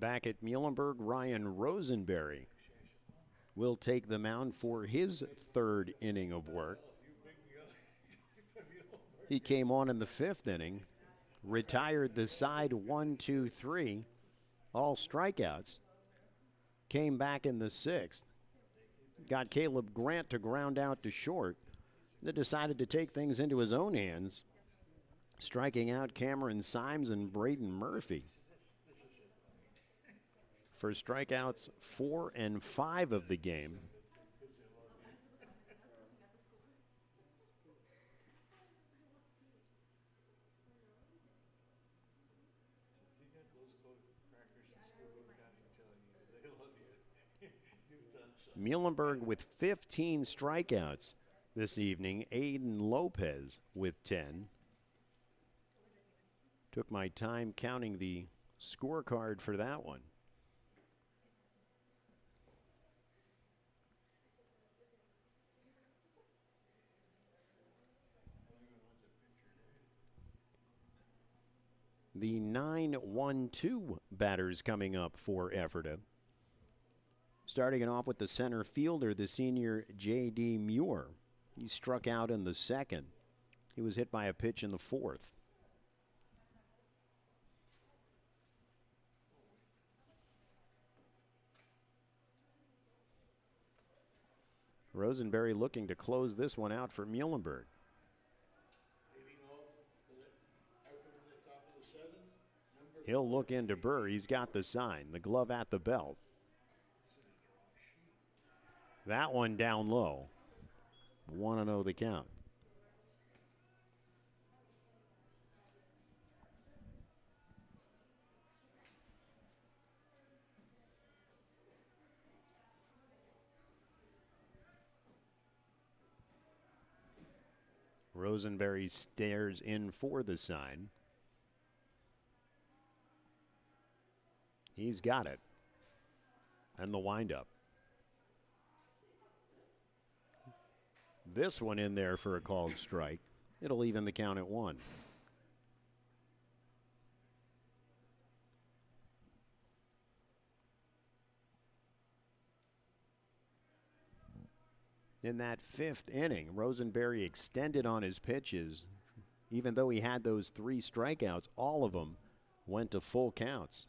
Back at Muhlenberg, Ryan Rosenberry will take the mound for his third inning of work. He came on in the fifth inning, retired the side 1-2-3, all strikeouts. Came back in the sixth, got Caleb Grant to ground out to short, then decided to take things into his own hands, striking out Cameron Symes and Braden Murphy. For strikeouts 4 and 5 of the game. Muhlenberg with 15 strikeouts this evening. Aiden Lopez with 10. Took my time counting the scorecard for that one. The 9-1-2 batters coming up for Ephrata. Starting it off with the center fielder, the senior J.D. Muir. He struck out in the second. He was hit by a pitch in the fourth. Rosenberry looking to close this one out for Muhlenberg. He'll look into Burr. He's got the sign. The glove at the belt. That one down low. 1-0 the count. Rosenberry stares in for the sign. He's got it. And the windup. This one in there for a called strike. It'll even the count at 1. In that 5th inning, Rosenberry extended on his pitches. Even though he had those 3 strikeouts, all of them went to full counts.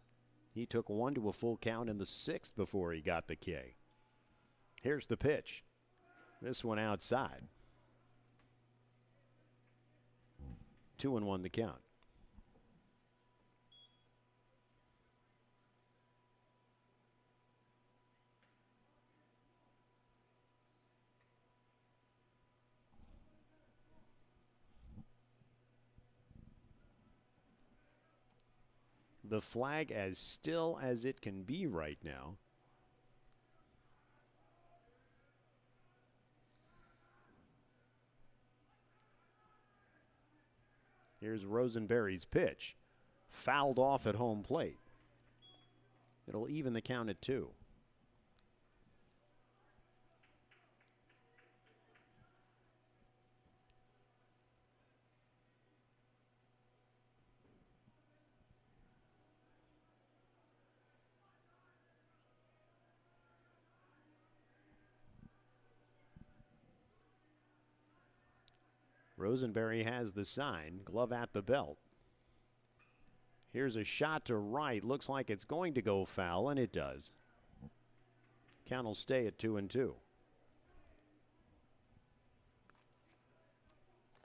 He took one to a full count in the 6th before he got the K. Here's the pitch. This one outside. 2-1 the count. The flag as still as it can be right now. Here's Rosenberry's pitch. Fouled off at home plate. It'll even the count at 2. Rosenberry has the sign, glove at the belt. Here's a shot to right. Looks like it's going to go foul, and it does. Count will stay at 2-2.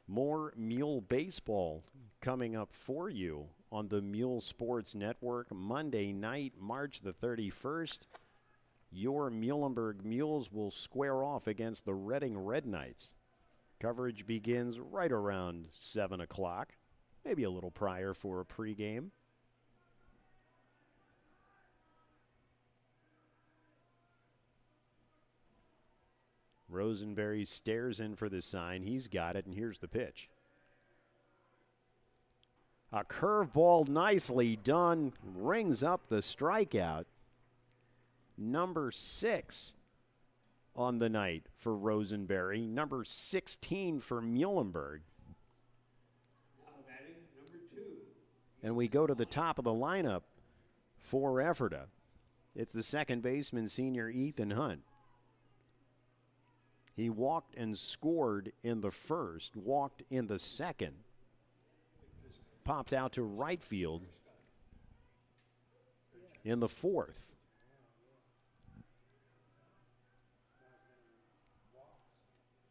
More Mule baseball coming up for you on the Mule Sports Network. Monday night, March the 31st. Your Muhlenberg Mules will square off against the Reading Red Knights. Coverage begins right around 7 o'clock, maybe a little prior for a pregame. Rosenberry stares in for the sign. He's got it, and here's the pitch. A curveball nicely done, rings up the strikeout. Number 6 on the night for Rosenberry, number 16 for Muhlenberg. Now batting number 2. And we go to the top of the lineup for Ephrata. It's the second baseman, senior Ethan Hunt. He walked and scored in the 1st, walked in the 2nd, popped out to right field in the 4th.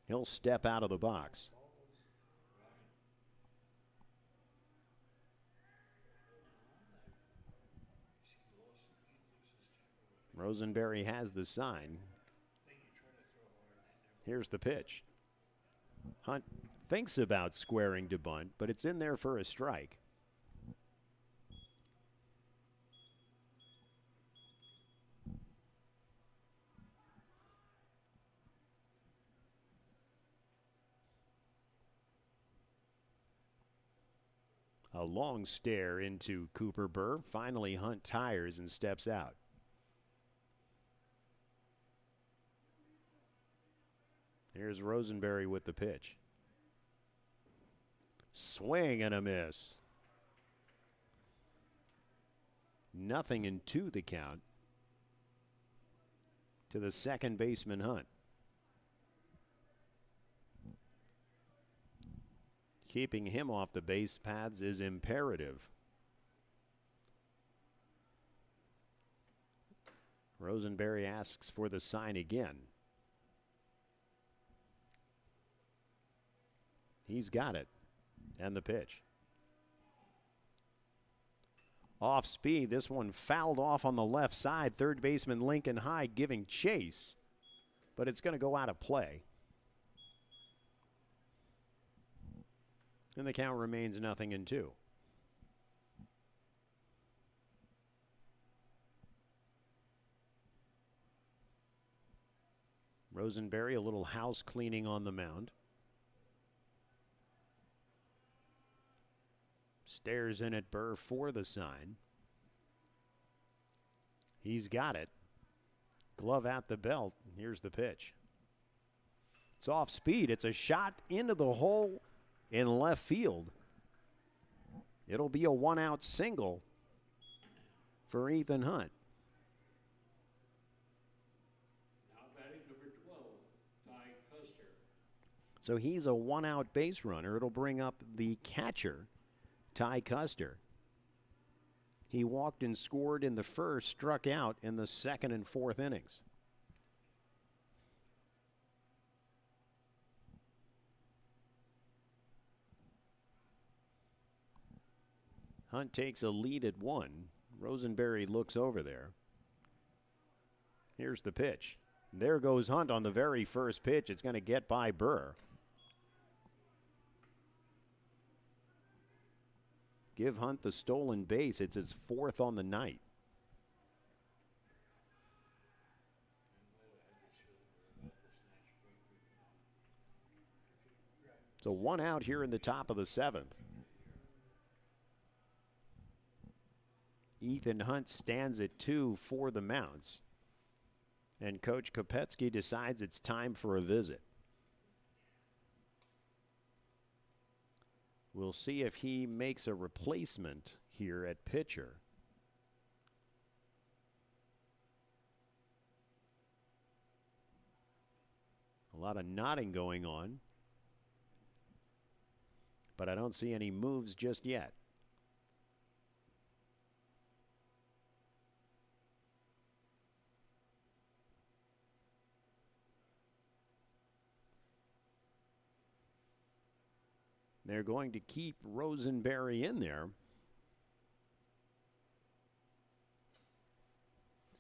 He'll step out of the box. Rosenberry has the sign. Here's the pitch. Hunt thinks about squaring to bunt, but it's in there for a strike. A long stare into Cooper Burr. Finally, Hunt tires and steps out. Here's Rosenberry with the pitch. Swing and a miss. 0-2 the count to the second baseman, Hunt. Keeping him off the base paths is imperative. Rosenberry asks for the sign again. He's got it. And the pitch. Off speed. This one fouled off on the left side. Third baseman Lincoln Hyde giving chase. But it's going to go out of play. And the count remains 0-2. Rosenberry, a little house cleaning on the mound. Stares in at Burr for the sign. He's got it. Glove at the belt. Here's the pitch. It's off speed. It's a shot into the hole in left field. It'll be a one-out single for Ethan Hunt. Now batting number 12, Ty So he's a one-out base runner. It'll bring up the catcher, Ty Custer. He walked and scored in the first, struck out in the second and fourth innings. Hunt takes a lead at 1. Rosenberry looks over there. Here's the pitch. There goes Hunt on the very first pitch. It's going to get by Burr. Give Hunt the stolen base. It's his 4th on the night. So 1 out here in the top of the 7th. Ethan Hunt stands at 2 for the Mounts. And Coach Kopetsky decides it's time for a visit. We'll see if he makes a replacement here at pitcher. A lot of nodding going on, but I don't see any moves just yet. They're going to keep Rosenberry in there.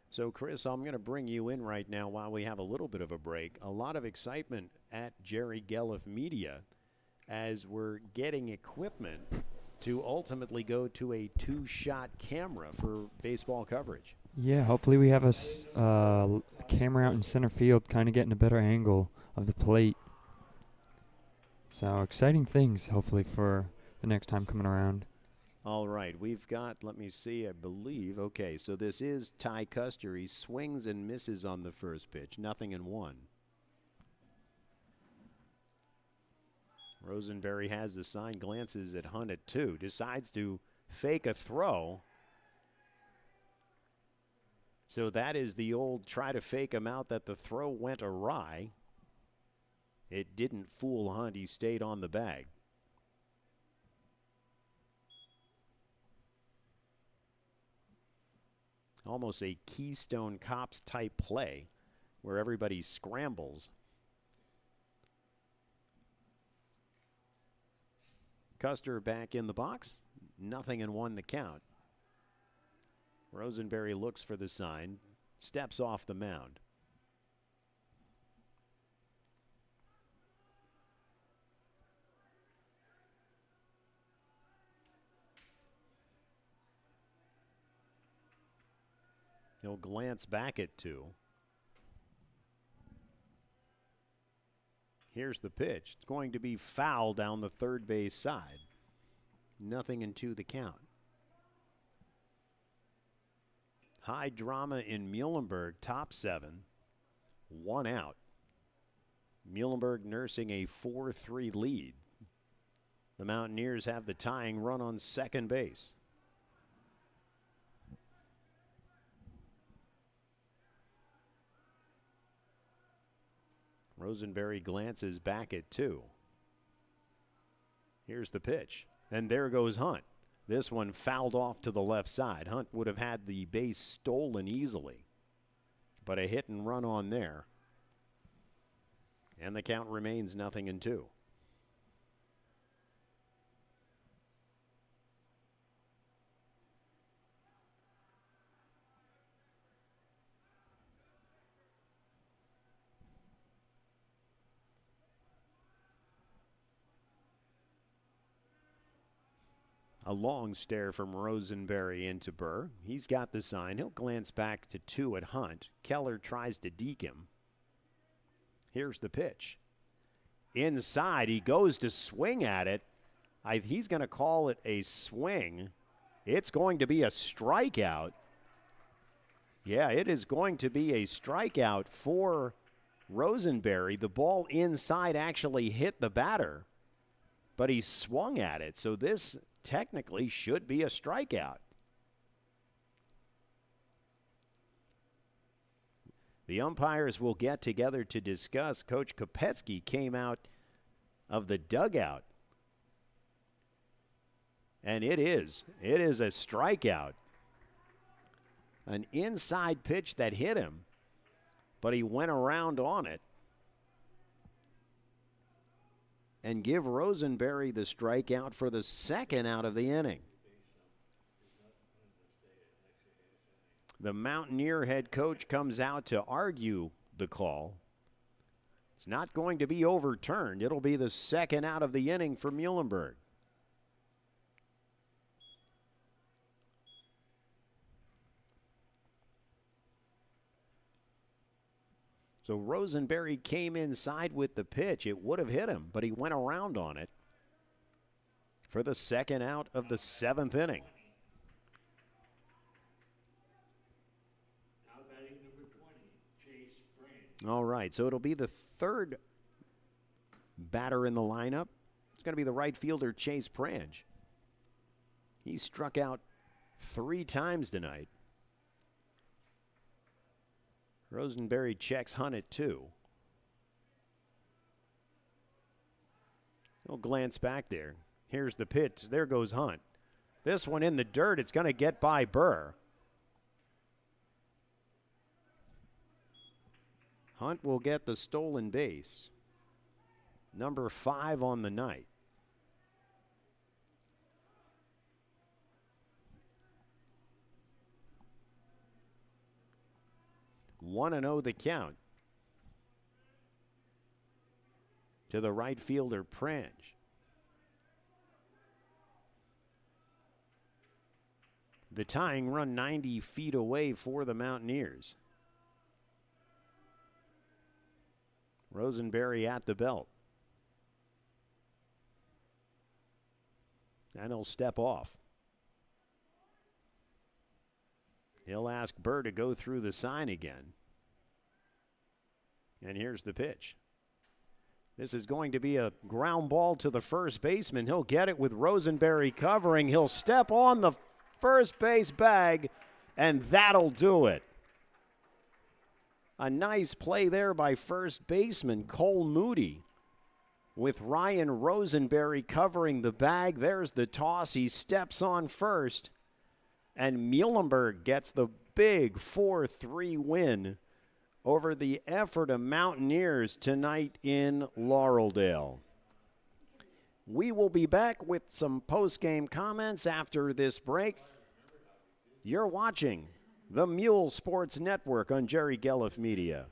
So, Chris, I'm going to bring you in right now while we have a little bit of a break. A lot of excitement at Jerry Gelliff Media as we're getting equipment to ultimately go to a 2-shot camera for baseball coverage. Yeah, hopefully we have a camera out in center field, kind of getting a better angle of the plate. So exciting things, hopefully, for the next time coming around. All right, we've got, let me see, I believe, okay, so this is Ty Custer. He swings and misses on the first pitch, 0-1. Rosenberry has the sign, glances at Hunt at 2, decides to fake a throw. So that is the old try to fake him out that the throw went awry. It didn't fool Hunt. He stayed on the bag. Almost a Keystone Cops type play where everybody scrambles. Custer back in the box. 0-1 the count. Rosenberry looks for the sign, steps off the mound. He'll glance back at 2. Here's the pitch. It's going to be foul down the third base side. 0-2 the count. High drama in Muhlenberg, top 7. 1 out. Muhlenberg nursing a 4-3 lead. The Mountaineers have the tying run on second base. Rosenberry glances back at 2. Here's the pitch. And there goes Hunt. This one fouled off to the left side. Hunt would have had the base stolen easily. But a hit and run on there. And the count remains 0-2. A long stare from Rosenberry into Burr. He's got the sign. He'll glance back to 2 at Hunt. Keller tries to deke him. Here's the pitch. Inside, he goes to swing at it. He's going to call it a swing. It's going to be a strikeout. Yeah, it is going to be a strikeout for Rosenberry. The ball inside actually hit the batter, but he swung at it. So this technically should be a strikeout. The umpires will get together to discuss. Coach Kopetsky came out of the dugout. And it is a strikeout. An inside pitch that hit him, but he went around on it. And give Rosenberry the strikeout for the second out of the inning. The Mountaineer head coach comes out to argue the call. It's not going to be overturned. It'll be the second out of the inning for Muhlenberg. So Rosenberry came inside with the pitch. It would have hit him, but he went around on it for the second out of the seventh inning. Now batting number 20, Chase Brand. All right, so it'll be the third batter in the lineup. It's going to be the right fielder, Chase Prange. He struck out 3 times tonight. Rosenberry checks Hunt at 2. He'll glance back there. Here's the pitch. There goes Hunt. This one in the dirt. It's going to get by Burr. Hunt will get the stolen base. Number 5 on the night. 1-0 the count to the right fielder, Prange. The tying run 90 feet away for the Mountaineers. Rosenberry at the belt. And he'll step off. He'll ask Burr to go through the sign again. And here's the pitch. This is going to be a ground ball to the first baseman. He'll get it with Rosenberry covering. He'll step on the first base bag, and that'll do it. A nice play there by first baseman Cole Moody with Ryan Rosenberry covering the bag. There's the toss. He steps on first. And Muhlenberg gets the big 4-3 win over the Ephrata Mountaineers tonight in Laureldale. We will be back with some post-game comments after this break. You're watching the Muhls Sports Network on Jerry Gelliff Media.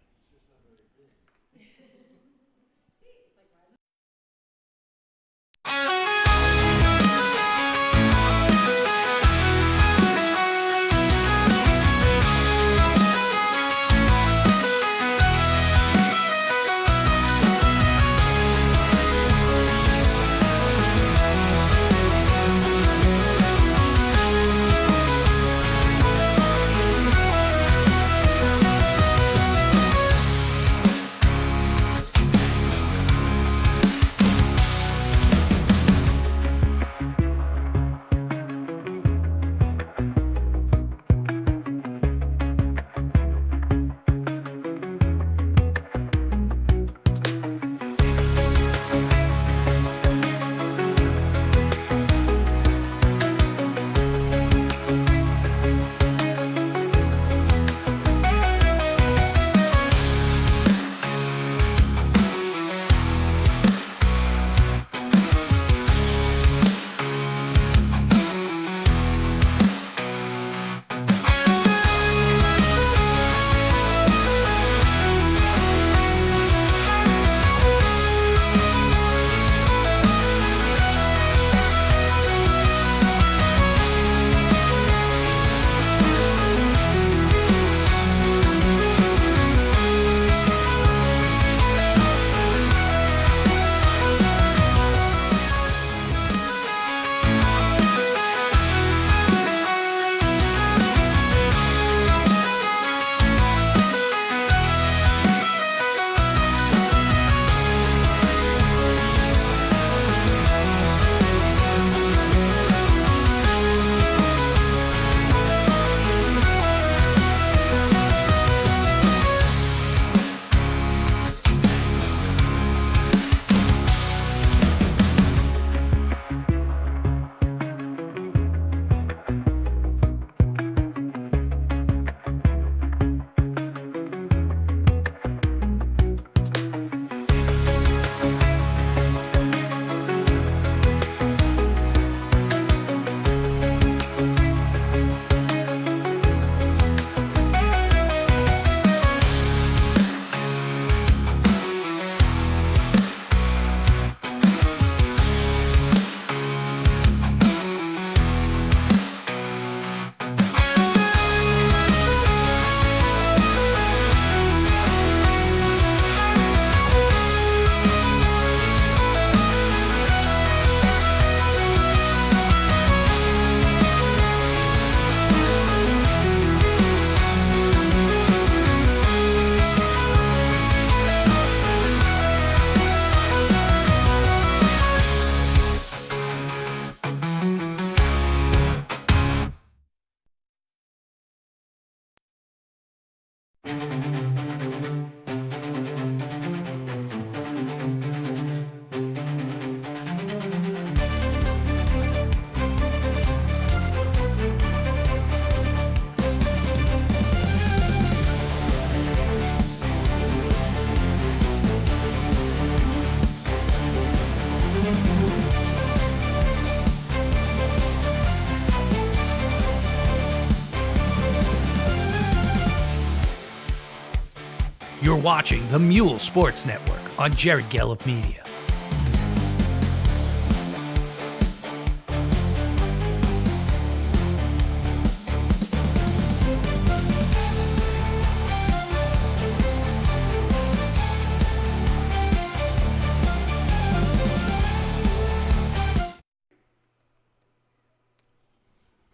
You're watching the Muhls Sports Network on Jared Gallup Media.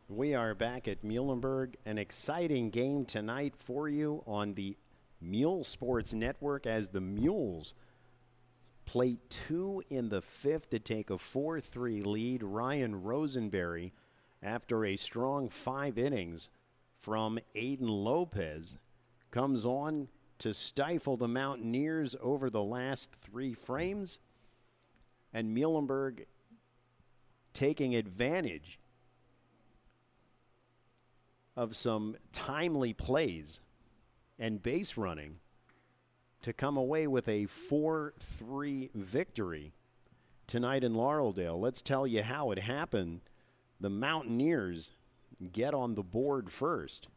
We are back at Muhlenberg. An exciting game tonight for you on the Muhls Sports Network as the Muhls play 2 in the 5th to take a 4-3 lead. Ryan Rosenberry, after a strong 5 innings from Aiden Lopez, comes on to stifle the Mountaineers over the last 3 frames. And Muhlenberg taking advantage of some timely plays and base running to come away with a 4-3 victory tonight in Laureldale. Let's tell you how it happened. The Mountaineers get on the board first.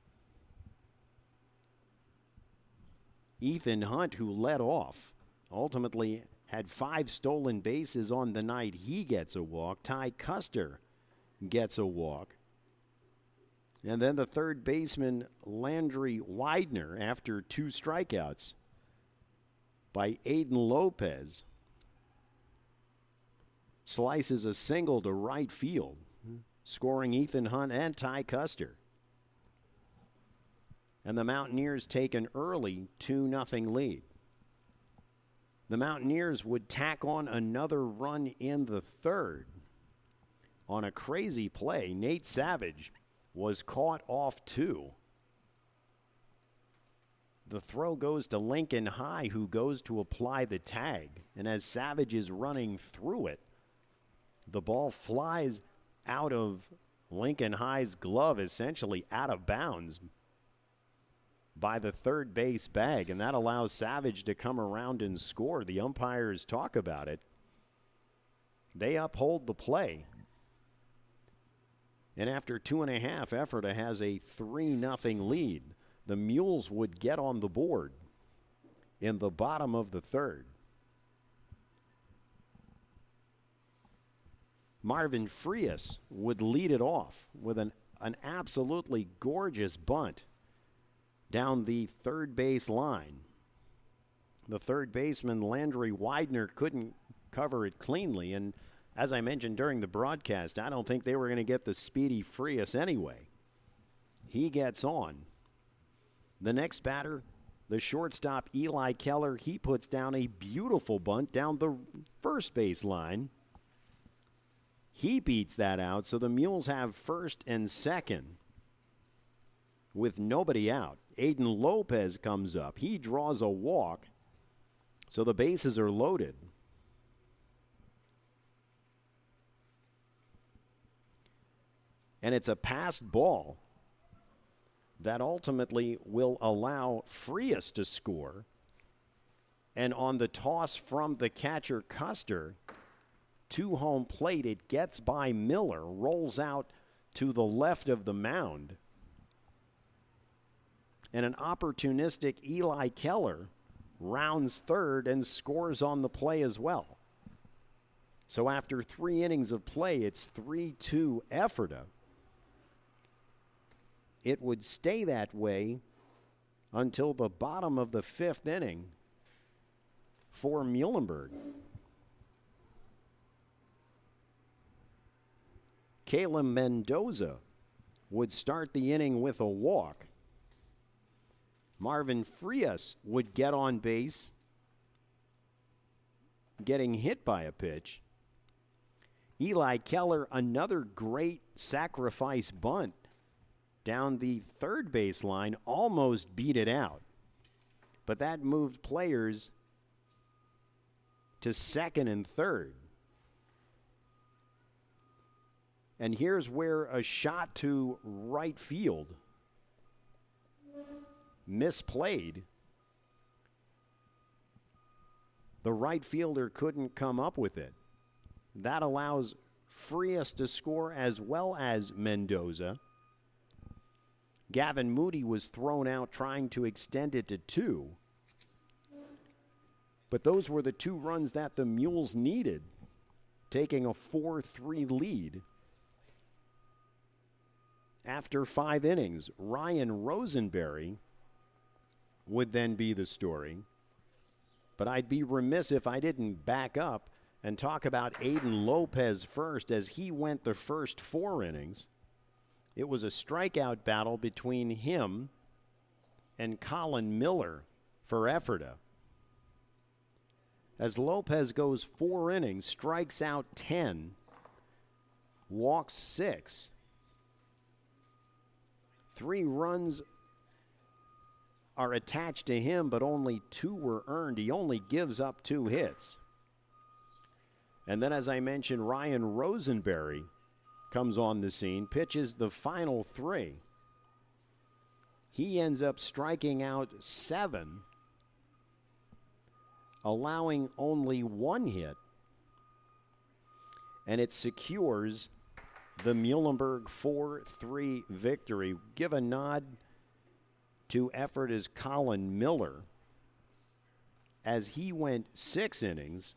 Ethan Hunt, who led off, ultimately had 5 stolen bases on the night. He gets a walk. Ty Custer gets a walk. And then the third baseman, Landry Widener, after 2 strikeouts by Aiden Lopez, slices a single to right field, scoring Ethan Hunt and Ty Custer. And the Mountaineers take an early 2-0 lead. The Mountaineers would tack on another run in the 3rd. On a crazy play, Nate Savage was caught off 2. The throw goes to Lincoln High, who goes to apply the tag. And as Savage is running through it, the ball flies out of Lincoln High's glove, essentially out of bounds by the third base bag. And that allows Savage to come around and score. The umpires talk about it. They uphold the play. And after 2.5, Ephrata has a 3-0 lead. The Muhls would get on the board in the bottom of the 3rd. Marvin Frias would lead it off with an absolutely gorgeous bunt down the third base line. The third baseman, Landry Widener, couldn't cover it cleanly, and as I mentioned during the broadcast, I don't think they were going to get the speedy Frias anyway. He gets on. The next batter, the shortstop, Eli Keller, he puts down a beautiful bunt down the first base line. He beats that out, so the Muhls have first and second with nobody out. Aiden Lopez comes up. He draws a walk, so the bases are loaded. And it's a passed ball that ultimately will allow Frias to score. And on the toss from the catcher, Custer, to home plate, it gets by Miller, rolls out to the left of the mound. And an opportunistic Eli Keller rounds third and scores on the play as well. So after 3 innings of play, it's 3-2 Ephrata. It would stay that way until the bottom of the 5th inning for Muhlenberg. Caleb Mendoza would start the inning with a walk. Marvin Frias would get on base, getting hit by a pitch. Eli Keller, another great sacrifice bunt down the third base line, almost beat it out. but that moved players to second and third. And here's where a shot to right field misplayed. The right fielder couldn't come up with it. That allows Frias to score as well as Mendoza. Gavin Moody was thrown out trying to extend it to 2. But those were the 2 runs that the Mules needed, taking a 4-3 lead. After 5 innings, Ryan Rosenberry would then be the story. But I'd be remiss if I didn't back up and talk about Aiden Lopez first, as he went the first 4 innings. It was a strikeout battle between him and Colin Miller for Ephrata. As Lopez goes 4 innings, strikes out 10, walks 6. 3 runs are attached to him, but only 2 were earned. He only gives up 2 hits. And then, as I mentioned, Ryan Rosenberry comes on the scene, pitches the final 3. He ends up striking out 7, allowing only 1 hit, and it secures the Muhlenberg 4-3 victory. Give a nod to Ephrata's Colin Miller, as he went 6 innings.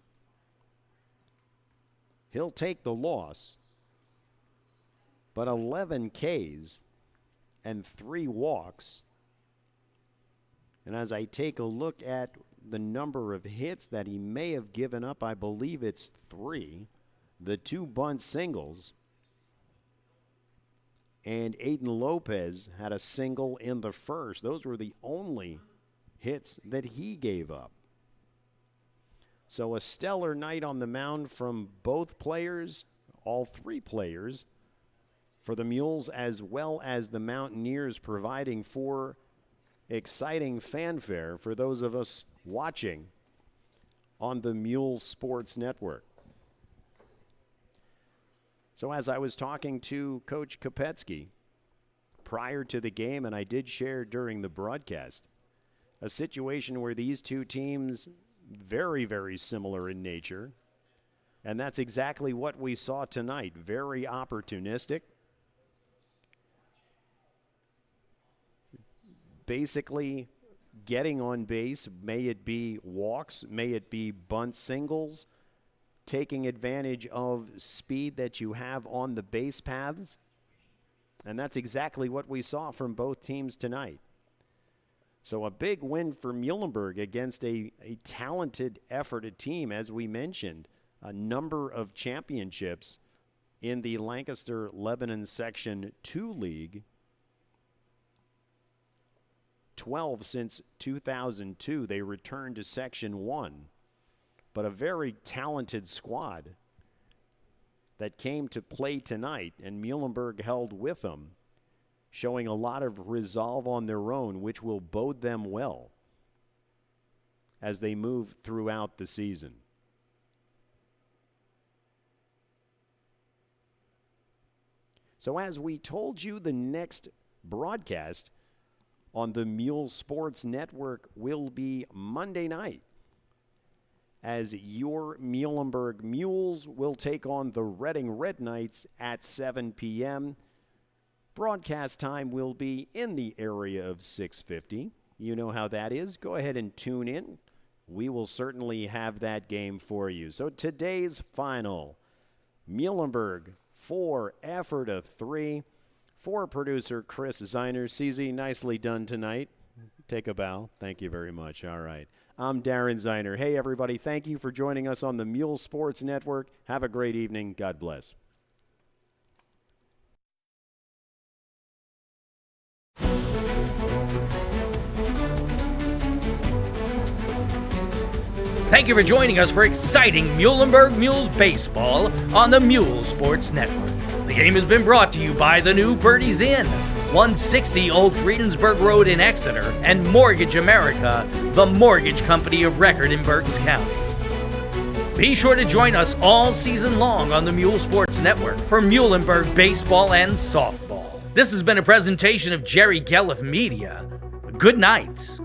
He'll take the loss, but 11 Ks and 3 walks. And as I take a look at the number of hits that he may have given up, I believe it's 3. The 2 bunt singles. And Aiden Lopez had a single in the first. Those were the only hits that he gave up. So a stellar night on the mound from both players, all 3 players, for the Mules as well as the Mountaineers, providing for exciting fanfare for those of us watching on the Muhls Sports Network. So as I was talking to Coach Kopetsky prior to the game, and I did share during the broadcast, a situation where these 2 teams very, very similar in nature, and that's exactly what we saw tonight. Very opportunistic. Basically getting on base, may it be walks, may it be bunt singles, taking advantage of speed that you have on the base paths. And that's exactly what we saw from both teams tonight. So a big win for Muhlenberg against a talented Ephrata team. As we mentioned, a number of championships in the Lancaster-Lebanon Section 2 League. 12 since 2002. They returned to Section 1. But a very talented squad that came to play tonight, and Muhlenberg held with them, showing a lot of resolve on their own, which will bode them well as they move throughout the season. So as we told you, the next broadcast on the Muhls Sports Network will be Monday night, as your Muhlenberg Mules will take on the Reading Red Knights at 7 p.m. Broadcast time will be in the area of 6:50. You know how that is. Go ahead and tune in. We will certainly have that game for you. So today's final, Muhlenberg 4, Ephrata 3. For producer Chris Zeiner. CZ, nicely done tonight. Take a bow. Thank you very much. All right. I'm Darren Zeiner. Hey, everybody. Thank you for joining us on the Muhls Sports Network. Have a great evening. God bless. Thank you for joining us for exciting Muhlenberg Mules baseball on the Muhls Sports Network. The game has been brought to you by the New Birdies Inn. 160 Old Friedensburg Road in Exeter, and Mortgage America, the mortgage company of record in Berks County. Be sure to join us all season long on the Mule Sports Network for Muhlenberg baseball and softball. This has been a presentation of Jerry Gelliff Media. Good night.